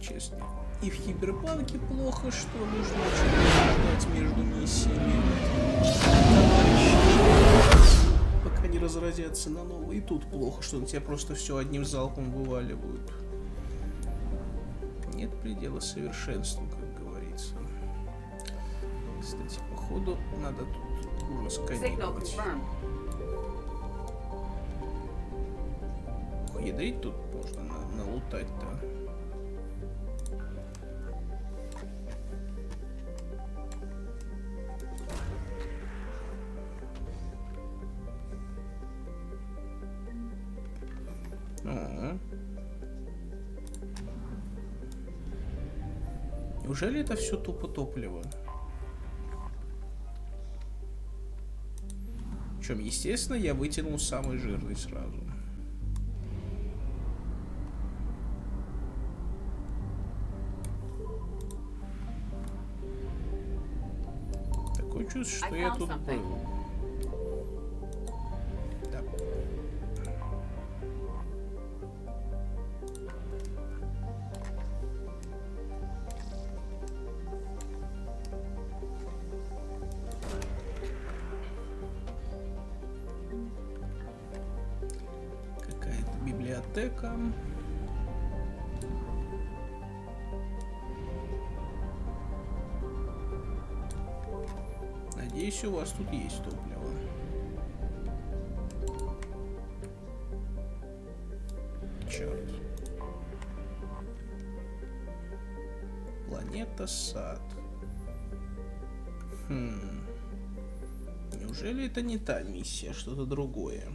Честно. И в Киберпанке плохо, что нужно ждать между миссиями товарищи, пока не разразятся на новые. И тут плохо, что на тебя просто все одним залпом вываливают. Нет предела совершенству, как говорится. Кстати, походу надо тут уже сканировать. Ядрить тут можно налутать-то. Неужели это все тупо топливо? Причем, естественно, я вытянул самый жирный сразу. Такое чувство, что я тут был. Да. Библиотека. Надеюсь, у вас тут есть топливо. Черт. Планета Сад. Неужели это не та миссия, что-то другое?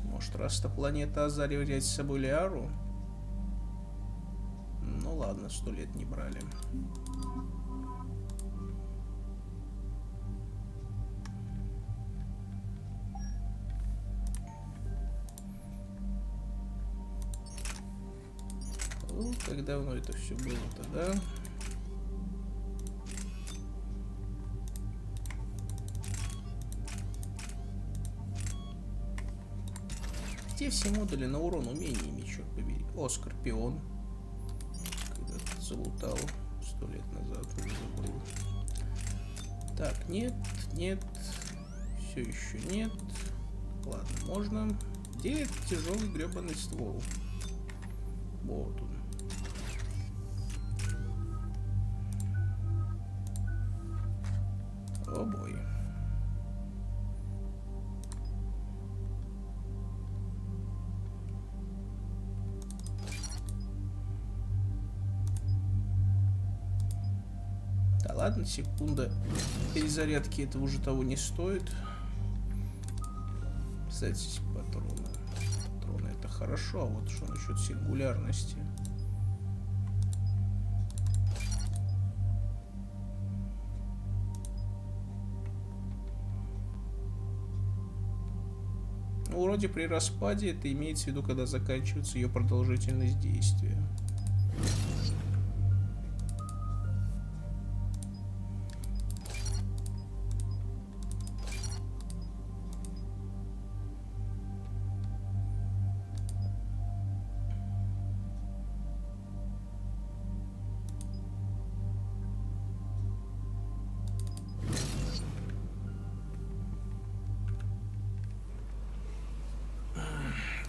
Может, раз-то планета Азари взять с собой Лиару? Ну ладно, 100 лет не брали. Ну, как давно это все было-то, да? Где все модули на урон умениями, черт побери? О, Скорпион. Когда-то залутал 100 лет назад, уже забыл. Так, нет, нет. Все еще нет. Ладно, можно. Где этот тяжелый гребаный ствол? Вот он. О бой. Да ладно, секунда перезарядки это уже того не стоит. Кстати, патроны. Патроны это хорошо, а вот что насчет сингулярности? Ну, вроде при распаде это имеется в виду, когда заканчивается ее продолжительность действия.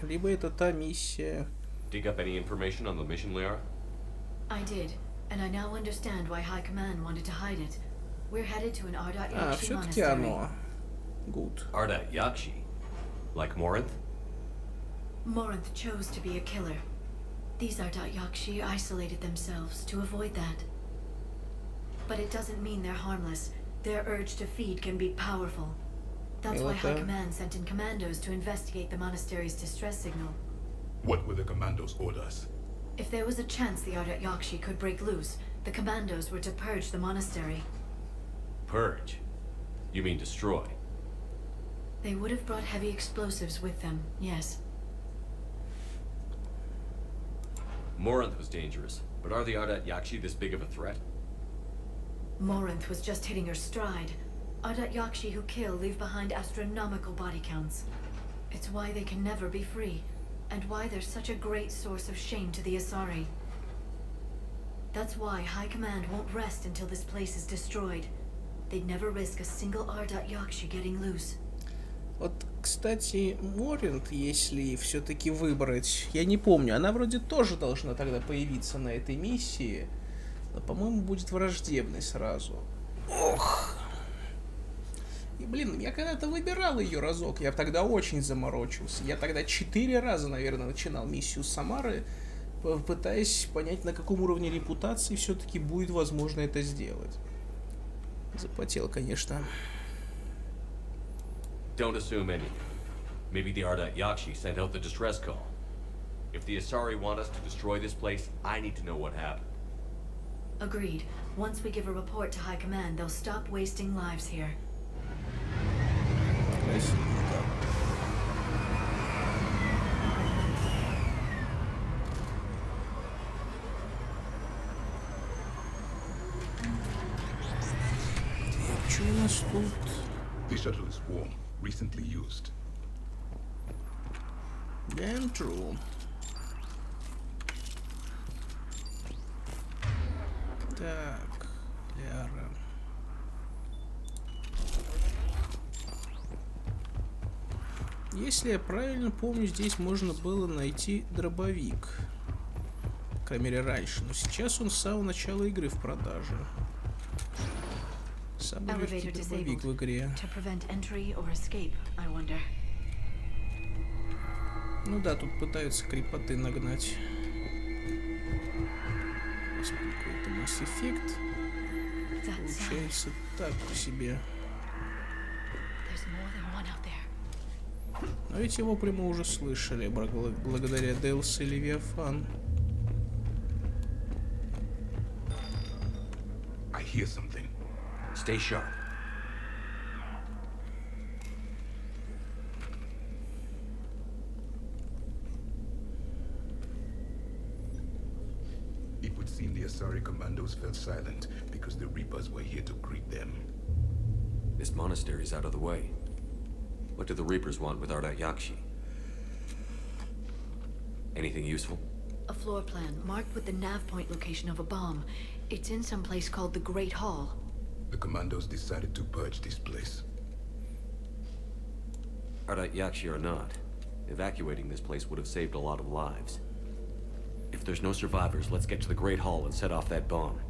Либо это та миссия. Dig up any information on the mission, Liara? I did, and I now understand why High Command wanted to hide it. We're headed to an Ardat А, Yakshi все-таки monastery. оно. Good. Ardat Yakshi? Like Morinth? Morinth chose to be a killer. These Ardat Yakshi isolated themselves to avoid that. But it doesn't mean they're harmless. Their urge to feed can be powerful. That's why High Command sent in commandos to investigate the monastery's distress signal. What were the commandos' orders? If there was a chance the Ardat Yakshi could break loose, the commandos were to purge the monastery. Purge? You mean destroy? They would have brought heavy explosives with them, yes. Morinth was dangerous, but are the Ardat Yakshi this big of a threat? Morinth was just hitting her stride. Ardat Yakshi who kill leave behind astronomical body counts. It's why they can never be free, and why they're such a great source of shame to the Asari. That's why High Command won't rest until this place is destroyed. They'd never risk a single Ardat Yakshi getting loose. Вот, кстати, Моринт, если все-таки выбрать, я не помню, она вроде тоже должна тогда появиться на этой миссии, но, по-моему, будет враждебной сразу. Ох! И, блин, я когда-то выбирал ее разок, я тогда очень заморочился. Я тогда 4 раза, наверное, начинал миссию с Самары, пытаясь понять, на каком уровне репутации все-таки будет возможно это сделать. Запотел, конечно. Don't assume anything. Maybe the Ardat Yakshi sent out the distress call. If the Asari want us to destroy this place, I need to know what happened. Agreed. Once we give a report to High Command, they'll stop wasting lives here. Красивенько. Так, что у нас тут? The shuttle is warm, recently used. Damn true. Так, Ляра. Если я правильно помню, здесь можно было найти дробовик. По крайней мере, раньше. Но сейчас он с самого начала игры в продаже. Самый легкий дробовик в игре. Ну да, тут пытаются крепоты нагнать. Поскольку это Mass Effect, получается так себе. Но ведь его прямо уже слышали, благодаря DLC Левиафан. I hear something. Stay sharp. It would seem the Asari commandos fell silent because the Reapers were here to greet them. This monastery's out of the way. What do the Reapers want with Ardat Yakshi? Anything useful? A floor plan marked with the nav point location of a bomb. It's in some place called the Great Hall. The commandos decided to purge this place. Arda Yakshi or not, evacuating this place would have saved a lot of lives. If there's no survivors, let's get to the Great Hall and set off that bomb.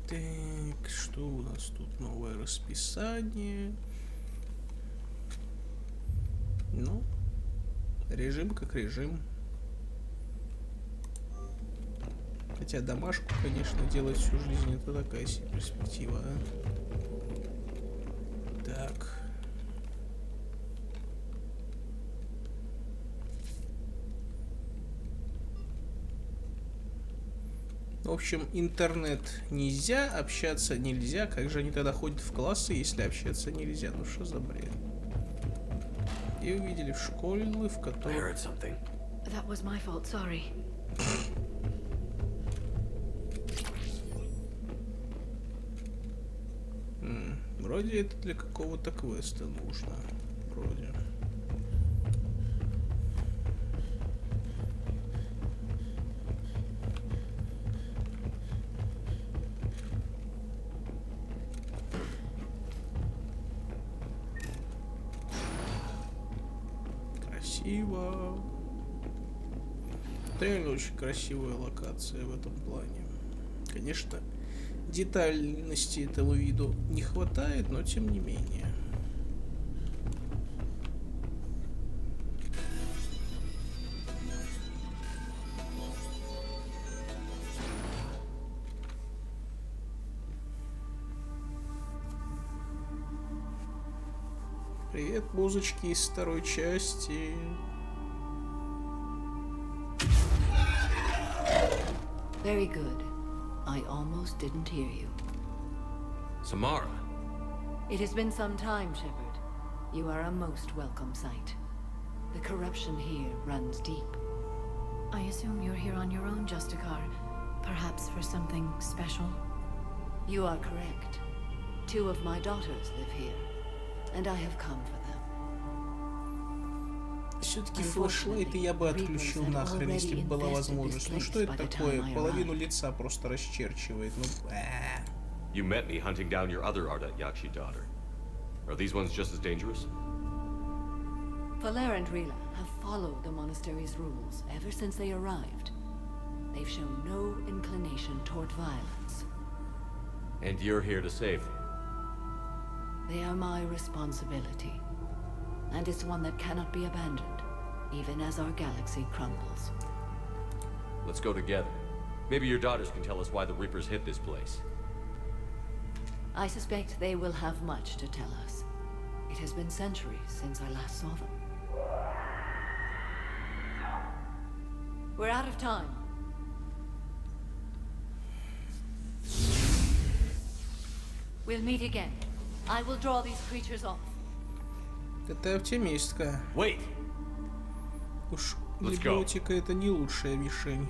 Так, что у нас тут? Новое расписание. Ну, режим как режим. Хотя домашку, конечно, делать всю жизнь — это такая себе перспектива, а? Так. В общем, интернет нельзя, общаться нельзя. Как же они тогда ходят в классы, если общаться нельзя? Ну что за бред? И увидели в школе, в которой... That was my fault, sorry. Вроде это для какого-то квеста нужно. Вроде. Красиво. Реально очень красивая локация в этом плане. Конечно, детальности этого виду не хватает, но тем не менее. Привет, музычки из второй части. Very good. I almost didn't hear you. Samara. It has been some time, Shepard. You are a most welcome sight. The corruption here runs deep. I assume you're here on your own, Justicar. Perhaps for something special? You are correct. 2 of my daughters live here, and I have come for them. Все-таки флешлайты я бы отключил нахрен, если бы была возможность. Ну что это такое? Половину лица просто расчерчивает. Ну, You met me hunting down your other Arda Yakshi daughter. Are these ones just as dangerous? Valer and Rila have followed the monastery's rules ever since they arrived. They've shown no inclination toward violence. And you're here to save them? They are my responsibility. And it's one that cannot be abandoned, even as our galaxy crumbles. Let's go together. Maybe your daughters can tell us why the Reapers hit this place. I suspect they will have much to tell us. It has been centuries since I last saw them. We're out of time. We'll meet again. I will draw these creatures off. Это оптимистка. Wait. Уж библиотека — это не лучшая мишень.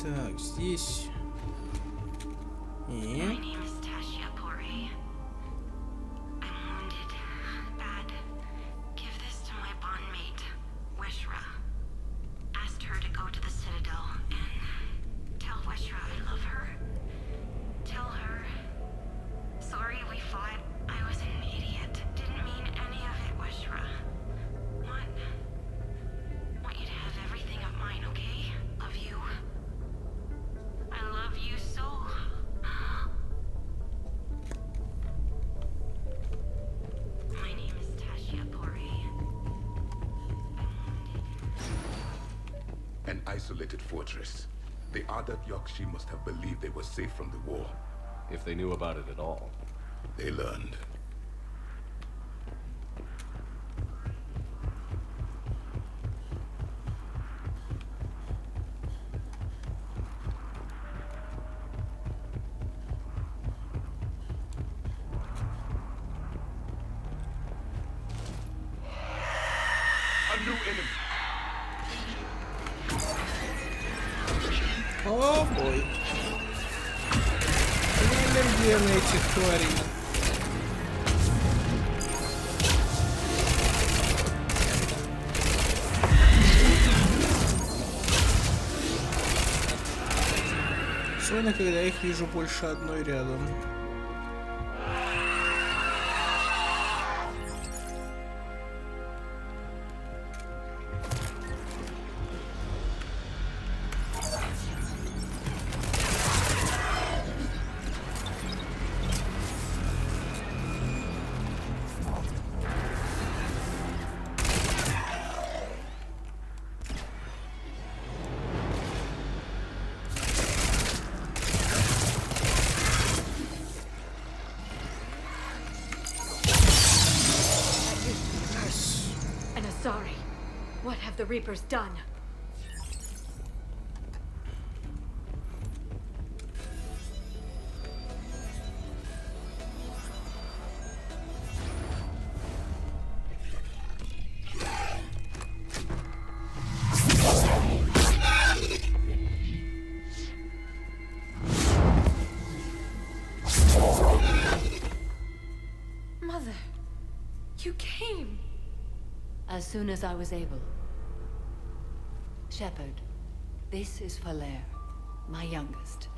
Так, здесь. И... An isolated fortress. The Arda Yakshi must have believed they were safe from the war. If they knew about it at all. They learned. A new enemy. О, бой. Аллергия на этих тварей. Особенно, когда их вижу больше одной рядом. Sorry. What have the Reapers done? Mother, you came. As soon as I was able. Shepard, this is Falere, my youngest.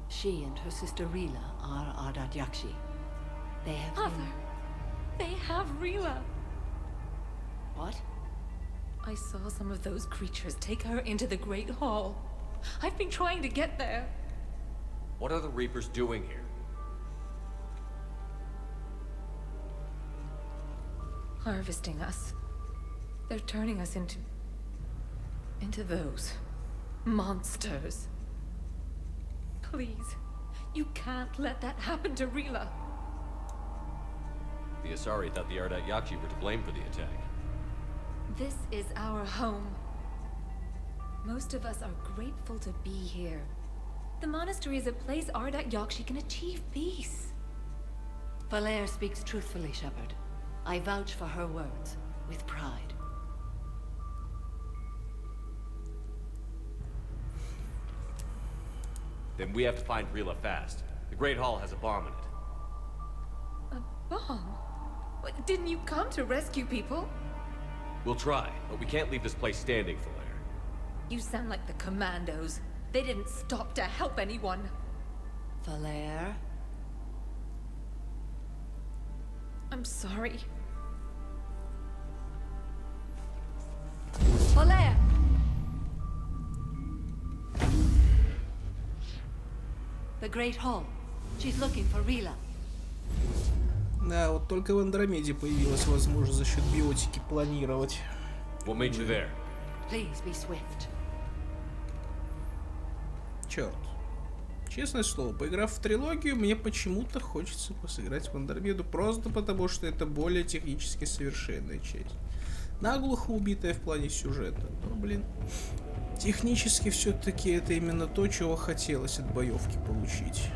She and her sister Rila are Ardat Yakshi. They have Mother, they have Rila. What? I saw some of those creatures take her into the Great Hall. I've been trying to get there. What are the Reapers doing here? Harvesting us. They're turning us into those monsters. Please, you can't let that happen to Rila. The Asari thought the Ardat Yakshi were to blame for the attack. This is our home. Most of us are grateful to be here. The monastery is a place Ardat Yakshi can achieve peace. Falere speaks truthfully, Shepard. I vouch for her words, with pride. Then we have to find Rila fast. The Great Hall has a bomb in it. A bomb? What, didn't you come to rescue people? We'll try, but we can't leave this place standing, Falere. You sound like the commandos. They didn't stop to help anyone. Falere? I'm sorry. Falere! The Great Hall. She's looking for Rila. Да, вот только в Андромеде появилась возможность за счет биотики планировать. We'll meet you there. Please be swift. Черт. Честное слово, поиграв в трилогию, мне почему-то хочется посыграть в Андромеду, просто потому что это более технически совершенная часть. Наглухо убитая в плане сюжета. Но, блин, технически все-таки это именно то, чего хотелось от боевки получить.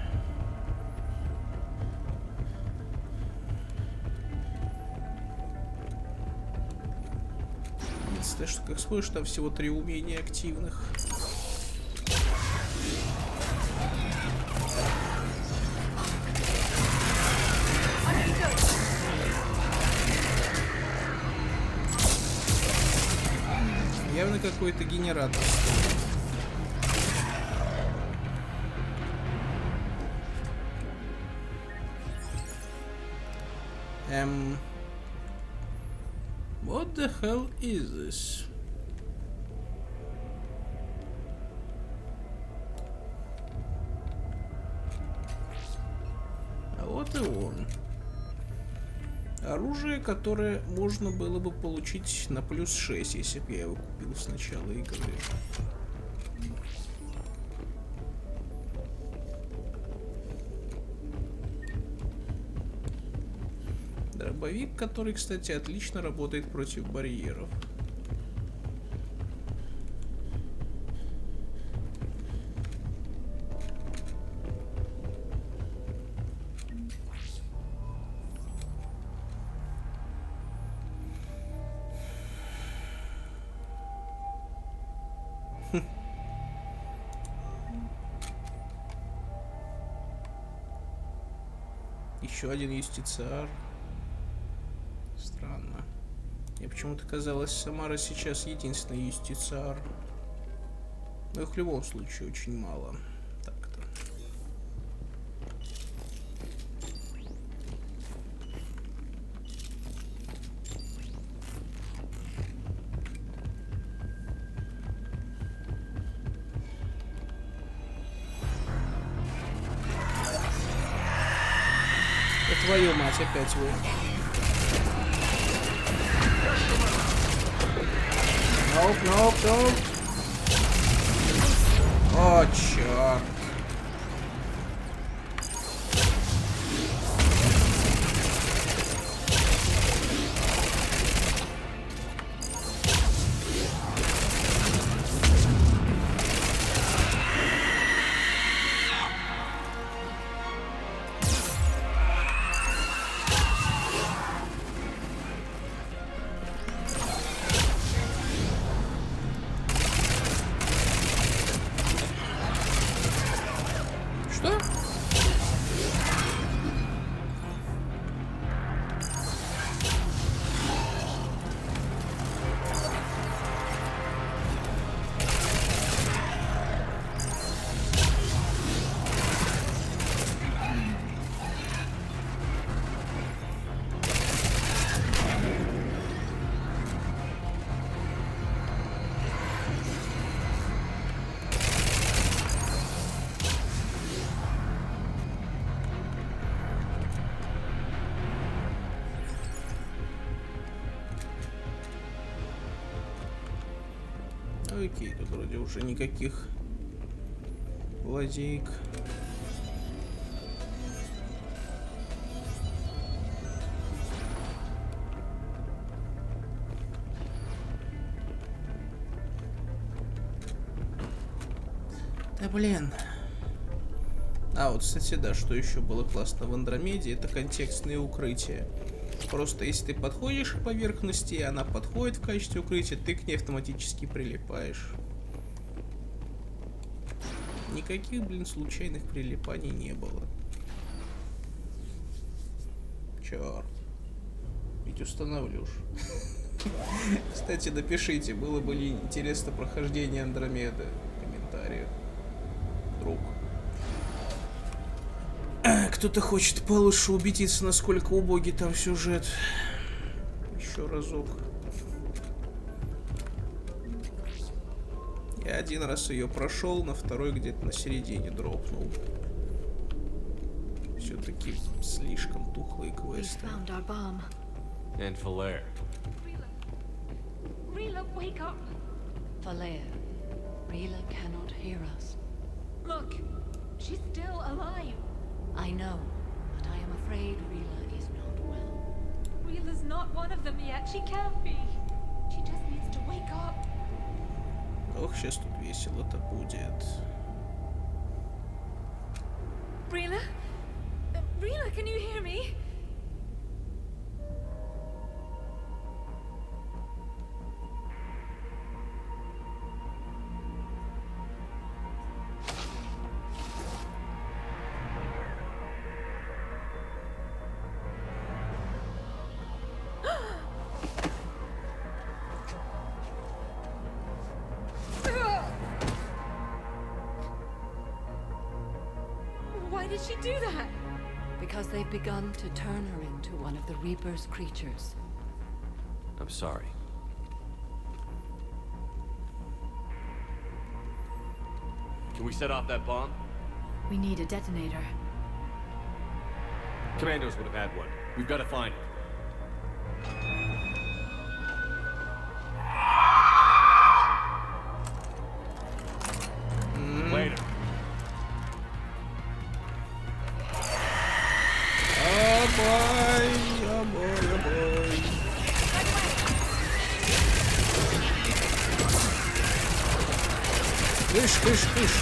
Единственное, что, как вспомнишь, там всего 3 умения активных. Явно какой-то генератор. What the hell is this? А вот и он. Оружие, которое можно было бы получить на плюс 6, если бы я его купил с начала игры. Дробовик, который, кстати, отлично работает против барьеров. Еще один юстициар. Странно. Мне почему-то казалось, Самара сейчас единственный юстициар. Но их в любом случае очень мало. Так-то. твою мать, опять вы. Ноп. О, чёрт. Что? Окей, тут вроде уже никаких лазеек. Да блин. А, вот, кстати, да, что еще было классно в Андромеде, это контекстные укрытия. Просто если ты подходишь к поверхности, и она подходит в качестве укрытия, ты к ней автоматически прилипаешь. Никаких, блин, случайных прилипаний не было. Чёрт. Ведь установлю ж. Кстати, напишите, было бы ли интересно прохождение Андромеды в комментариях. Вдруг. Кто-то хочет получше убедиться, насколько убогий там сюжет. Еще разок. Я один раз ее прошел, на второй где-то на середине дропнул. Все-таки слишком тухлые квесты. And Falere. Rila, wake up! Falere, Rila cannot hear us. Look, she's still alive. I know, but I am afraid Rila is not well. Rila's not one of them yet. She can't be. She just needs to wake up. Ох, сейчас тут весело-то будет. Rila? Rila, can you hear me? Why did she do that? Because they've begun to turn her into one of the Reaper's creatures. I'm sorry. Can we set off that bomb? We need a detonator. Commandos would have had one. We've got to find it. Later. Oh boy, oh boy, oh boy. Кыш, кыш, кыш.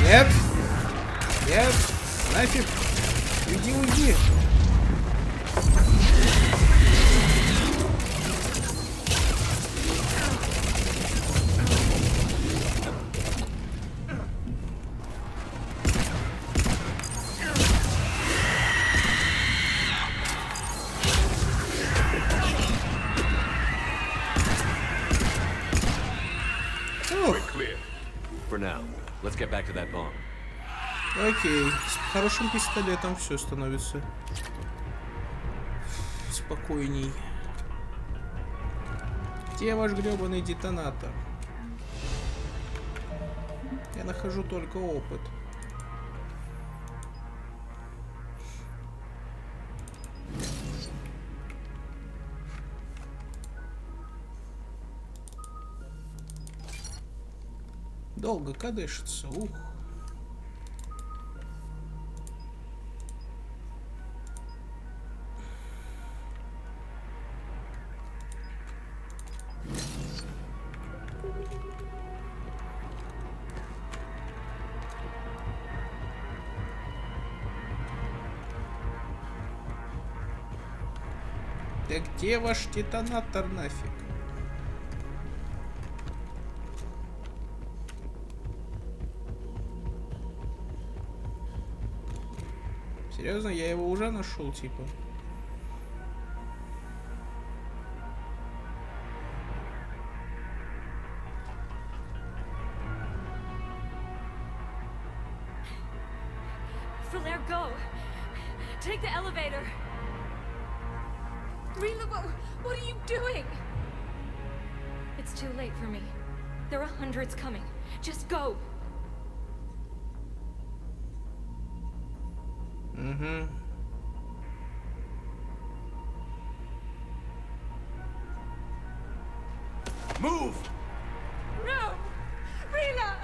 Нет. Нет. Нафиг. Уйди, уйди. For now, let's get back to that bomb. Окей, с хорошим пистолетом все становится спокойней. Где ваш гребаный детонатор? Я нахожу только опыт. Долго кадышится, ух. Да где ваш детонатор нафиг? Серьезно, я его уже нашел, типа. Flair, go! Take the elevator! Rila, what are you doing? It's too late for me. There are hundreds coming. Just go! Mm-hmm. Move! No! Rila!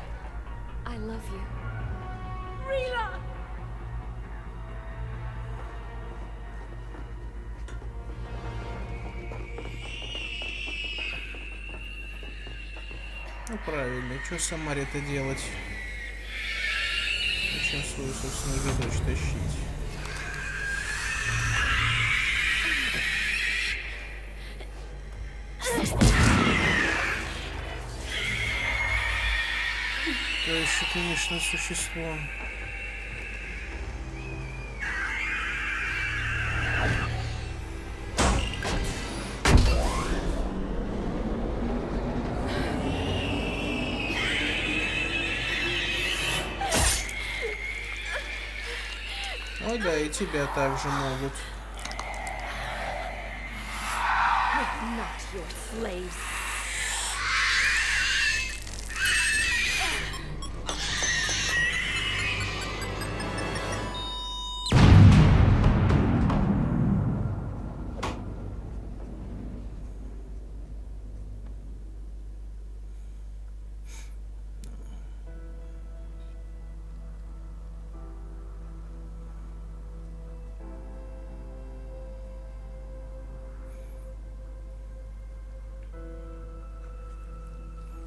I love you. Rila! Ну правильно, что Самаре-то делать? Зачем свою собственную дочь тащить? То еще, конечно, существо. О да, и тебя также могут. We're not your slaves.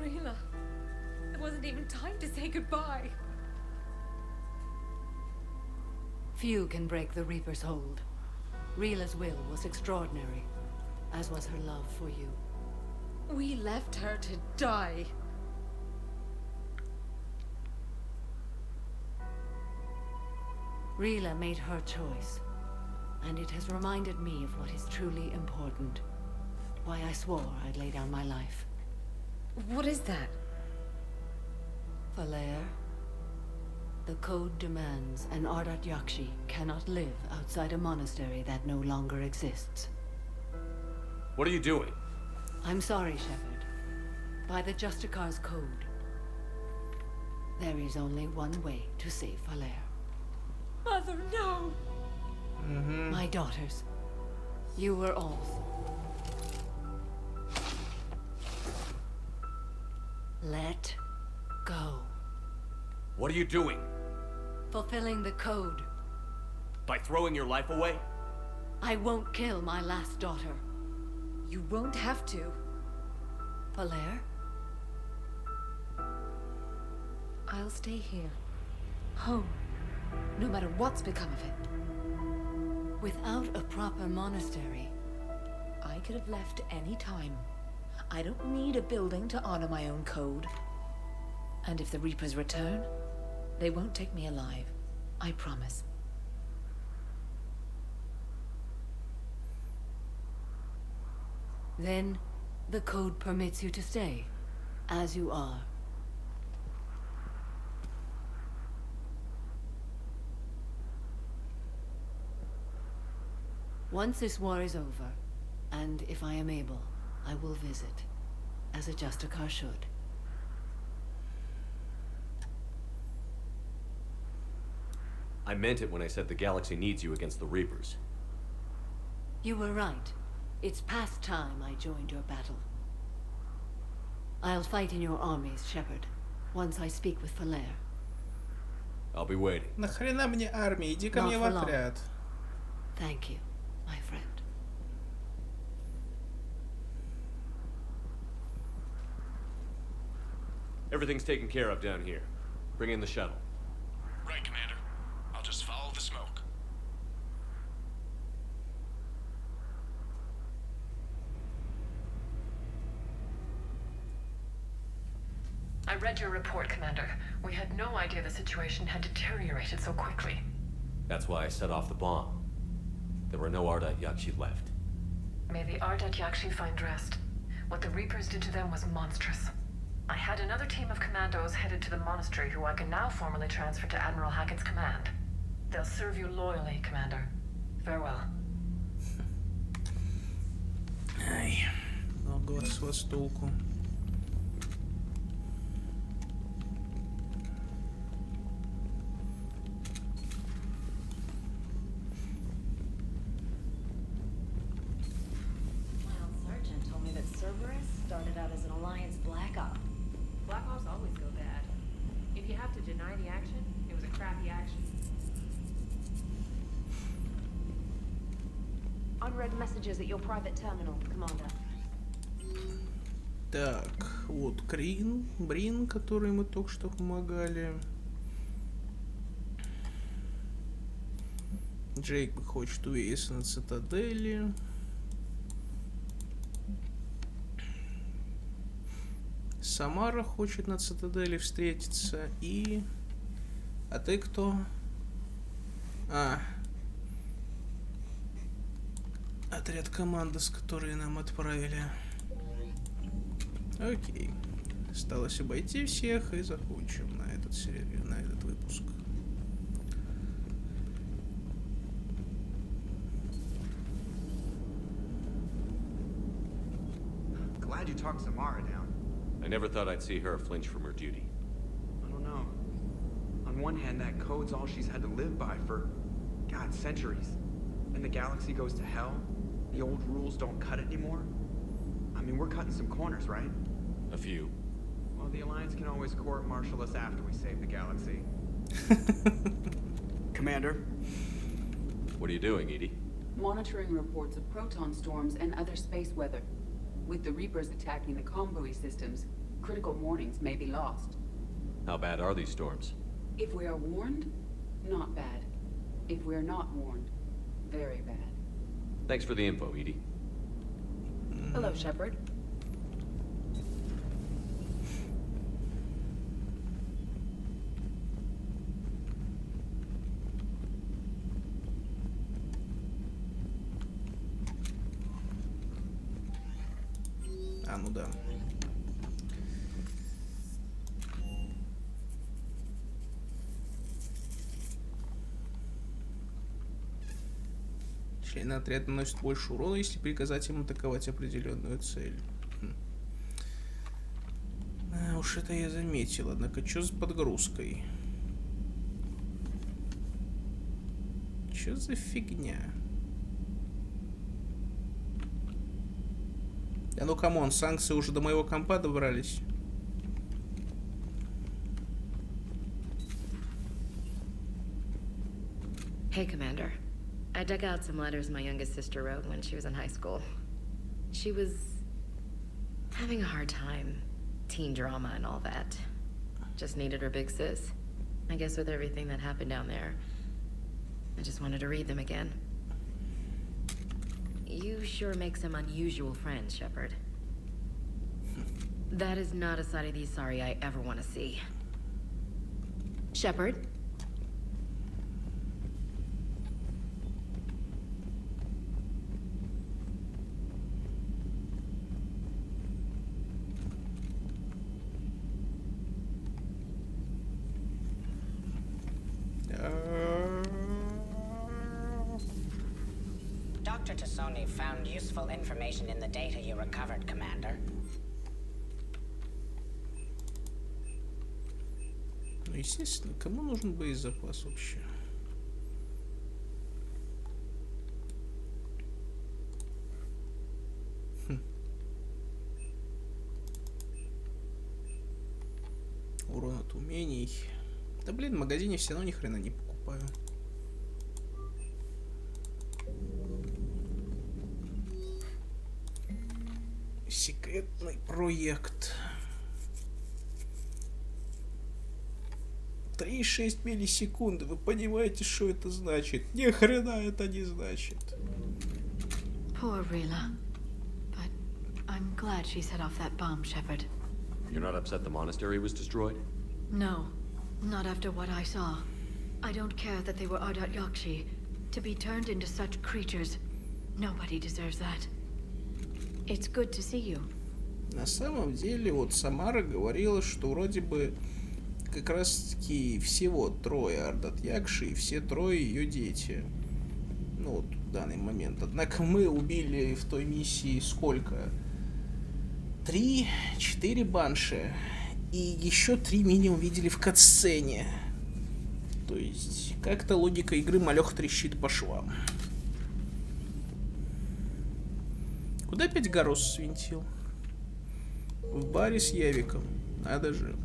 Rila, it wasn't even time to say goodbye. Few can break the Reaper's hold. Rila's will was extraordinary, as was her love for you. We left her to die. Rila made her choice, and it has reminded me of what is truly important. Why I swore I'd lay down my life. What is that? Falair, the code demands an Ardat Yakshi cannot live outside a monastery that no longer exists. What are you doing? I'm sorry, Shepard. By the Justicar's code, there is only one way to save Falair. Mother, no! My daughters, you were all. Let go. What are you doing? Fulfilling the code. By throwing your life away? I won't kill my last daughter. You won't have to. Falair? I'll stay here. Home. No matter what's become of it. Without a proper monastery, I could have left any time. I don't need a building to honor my own code. And if the Reapers return, they won't take me alive. I promise. Then, the code permits you to stay, as you are. Once this war is over, and if I am able, I will visit, as a Justicar should. I meant it when I said the galaxy needs you against the Reapers. You were right. It's past time I joined your battle. I'll fight in your armies, Shepard. once I speak with Falere. I'll be waiting. Нахрена мне армия? Иди ко мне в отряд. Thank you, my friend. Everything's taken care of down here. Bring in the shuttle. Right, Commander. I'll just follow the smoke. I read your report, Commander. We had no idea the situation had deteriorated so quickly. That's why I set off the bomb. There were no Ardat Yakshi left. May the Ardat Yakshi find rest. What the Reapers did to them was monstrous. I had another team of commandos headed to the monastery who I can now formally transfer to Admiral Hackett's command. They'll serve you loyally, Commander. Farewell. Ай, много с вас толку. Sergeant told me that Cerberus started out as an Alliance Black Op. Black Ops always go bad. If you have to deny the action, it was a crappy action. Unread messages at your private terminal, Commander. Так, вот Брин, который мы только что помогали. Джейк хочет увидеться на цитадели. Самара хочет на цитадели встретиться. И... А ты кто? Отряд командос, которые нам отправили. Окей. Осталось обойти всех и закончим на этот выпуск. Glad you talked Samara down. I never thought I'd see her flinch from her duty. I don't know. On one hand, that code's all she's had to live by for, God, centuries. And the galaxy goes to hell. The old rules don't cut it anymore. I mean, we're cutting some corners, right? A few. Well, the Alliance can always court-martial us after we save the galaxy. Commander? What are you doing, Edie? Monitoring reports of proton storms and other space weather. With the Reapers attacking the comm buoy systems, critical warnings may be lost. How bad are these storms? If we are warned, not bad. If we are not warned, very bad. Thanks for the info, Edie. Hello, Shepard. Ну да. Члены отряда наносят больше урона, если приказать им атаковать определенную цель. Уж это я заметил. Однако, что с подгрузкой? Что за фигня? Да ну камон, санкции уже до моего компа добрались. Hey, Commander. I dug out some letters my youngest sister wrote when she was in high school. She was having a hard time. Teen drama and all that. Just needed her big sis. I guess with everything that happened down there, I just wanted to read them again. You sure make some unusual friends, Shepard. That is not a side of the Asari I ever want to see. Shepard? Dr. Tassoni found useful information in the data you recovered, Commander. Ну, естественно, кому нужен боезапас вообще? от умений. Да блин, в магазине все равно ни хрена не покупаю. Секретный проект. 3,6 миллисекунды. Вы понимаете, что это значит? Ни хрена это не значит. Poor Rila. But I'm glad she's head off that bomb, Shepard. You're not upset the monastery was destroyed? No, not after what I saw. I don't care that they were Ardat Yakshi. To be turned into such creatures, nobody deserves that. It's good to see you. На самом деле, вот Самара говорила, что вроде бы как раз таки всего 3 Ардат Якши и все 3 ее дети. Ну вот в данный момент. Однако мы убили в той миссии сколько? 3-4 банши. И еще 3 минимум видели в катсцене. То есть, как-то логика игры малех трещит по швам. Куда опять Гарос свинтил? В баре с Явиком. Надо же.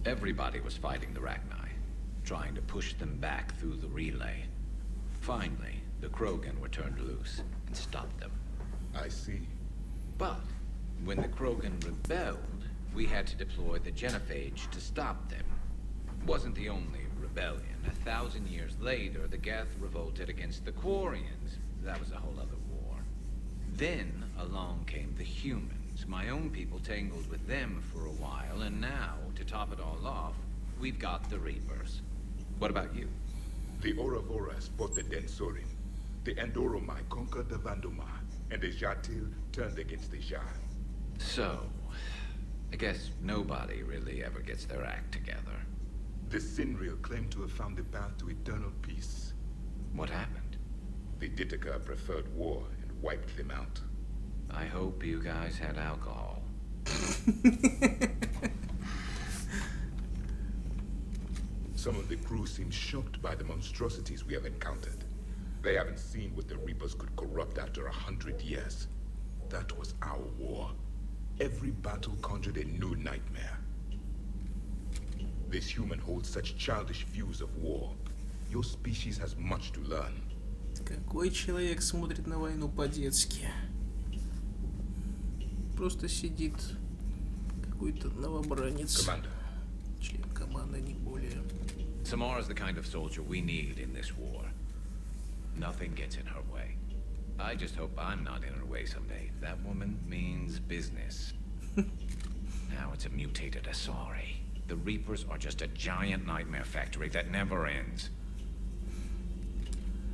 Everybody was fighting the Rachni, trying to push them back through the relay. Finally, the Krogan were turned loose and stopped them. I see. But when the Krogan rebelled, we had to deploy the Genophage to stop them. It wasn't the only rebellion. 1,000 years later, the Geth revolted against the Quarians. That was a whole other war. Then along came the humans. My own people tangled with them for a while, and now, to top it all off, we've got the Reapers. What about you? The Ouroboros fought the Densorin. The Andoromai conquered the Vandomar, and the Jatil turned against the Shah. So, I guess nobody really ever gets their act together. The Sinriel claimed to have found the path to eternal peace. What happened? The Ditaka preferred war and wiped them out. I hope you guys had alcohol. Some of the crew seem shocked by the monstrosities we have encountered. They haven't seen what the Reapers could corrupt after 100 years. That was our war. Every battle conjured a new nightmare. This human holds such childish views of war. Your species has much to learn. Какой человек смотрит на войну по-детски? Просто сидит какой-то новобранец. Commander. Член команды, не более. Samara's the kind of soldier we need in this war. Nothing gets in her way. I just hope I'm not in her way someday. That woman means business. Now it's a mutated Asari. The Reapers are just a giant nightmare factory that never ends.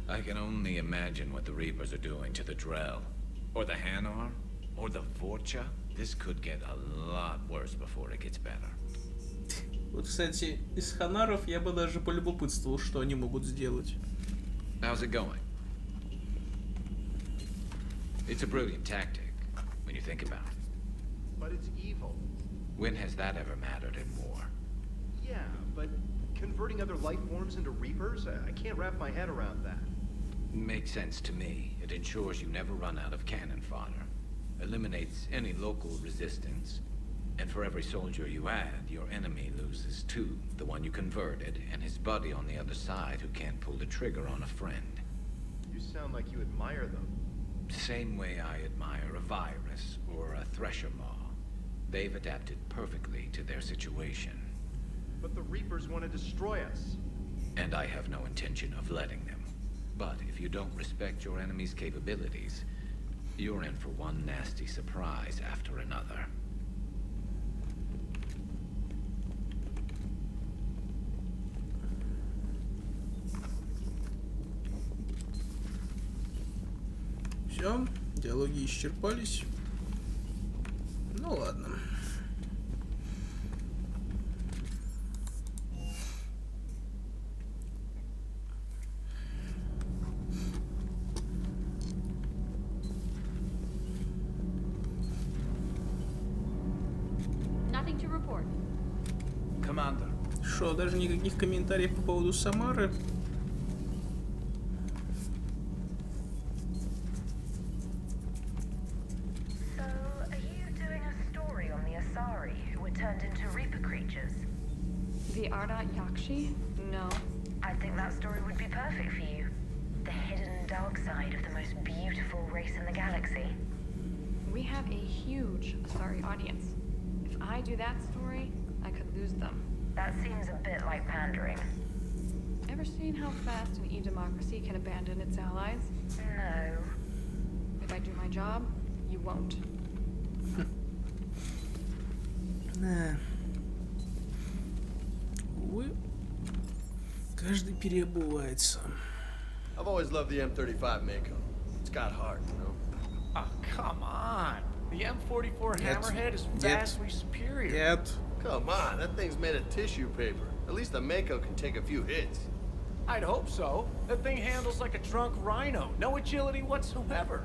I can only imagine what the Reapers are doing to the Drell, or the Hanar, or the Vorcha. This could get a lot worse before it gets better. Вот, кстати, из Ханаров я бы даже полюбопытствовал, что они могут сделать. How's it going? It's a brilliant tactic, when you think about it. But it's evil. When has that ever mattered in war? Yeah, but converting other life forms into Reapers? I can't wrap my head around that. Makes sense to me. It ensures you never run out of cannon fodder. Eliminates any local resistance. And for every soldier you add, your enemy loses 2. The one you converted, and his buddy on the other side who can't pull the trigger on a friend. You sound like you admire them. Same way I admire a virus or a thresher maw. They've adapted perfectly to their situation. But the Reapers want to destroy us. And I have no intention of letting them. But if you don't respect your enemy's capabilities, you're in for one nasty surprise after another. Все, диалоги исчерпались. Ну ладно. Хорошо, даже никаких комментариев по поводу Самары. So, are you doing a story on the Asari who were turned into Reaper creatures? The Ardat Yakshi? No. I think that story would be perfect for you. The hidden dark side of the most beautiful race in the galaxy. We have a huge Asari audience. If I do that story, I could lose them. That seems a bit like pandering. Ever seen how fast an e-democracy can abandon its allies? No. If I do my job, you won't. Да. Увы, каждый переобувается. I've always loved the M35 Mako. It's got heart, you know? Oh, come on. The M44 Hammerhead is vastly superior. Нет. Come on, that thing's made of tissue paper. At least the Mako can take a few hits. I'd hope so. That thing handles like a drunk rhino. No agility whatsoever.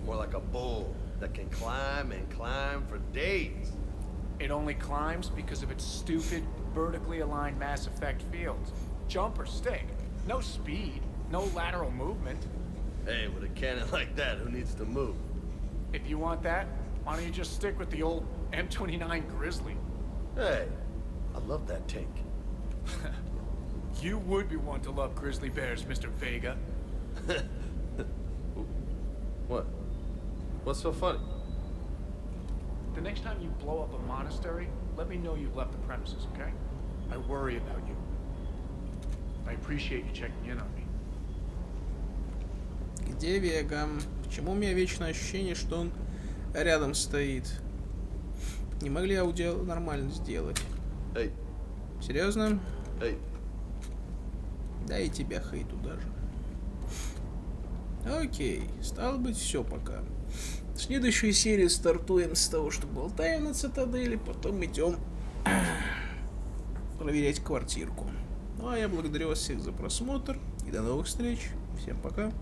More like a bull that can climb and climb for days. It only climbs because of its stupid, vertically aligned Mass Effect fields. Jump or stick. No speed. No lateral movement. Hey, with a cannon like that, who needs to move? If you want that, why don't you just stick with the old M29 Grizzly? Hey, I love that tank. You would be one to love grizzly bears, Mr. Vega. What? What's so funny? The next time you blow up a monastery, let me know you've left the premises, okay? I worry about you. I appreciate you checking in on me. Где Вега? Почему у меня вечное ощущение, что он рядом стоит? Не могли аудио нормально сделать. Эй. Серьезно? Эй. Да и тебя хейту даже. Окей, стало быть, все пока. Следующую серию стартуем с того, что болтаем на цитадели, потом идем проверять квартирку. Ну а я благодарю вас всех за просмотр и до новых встреч. Всем пока.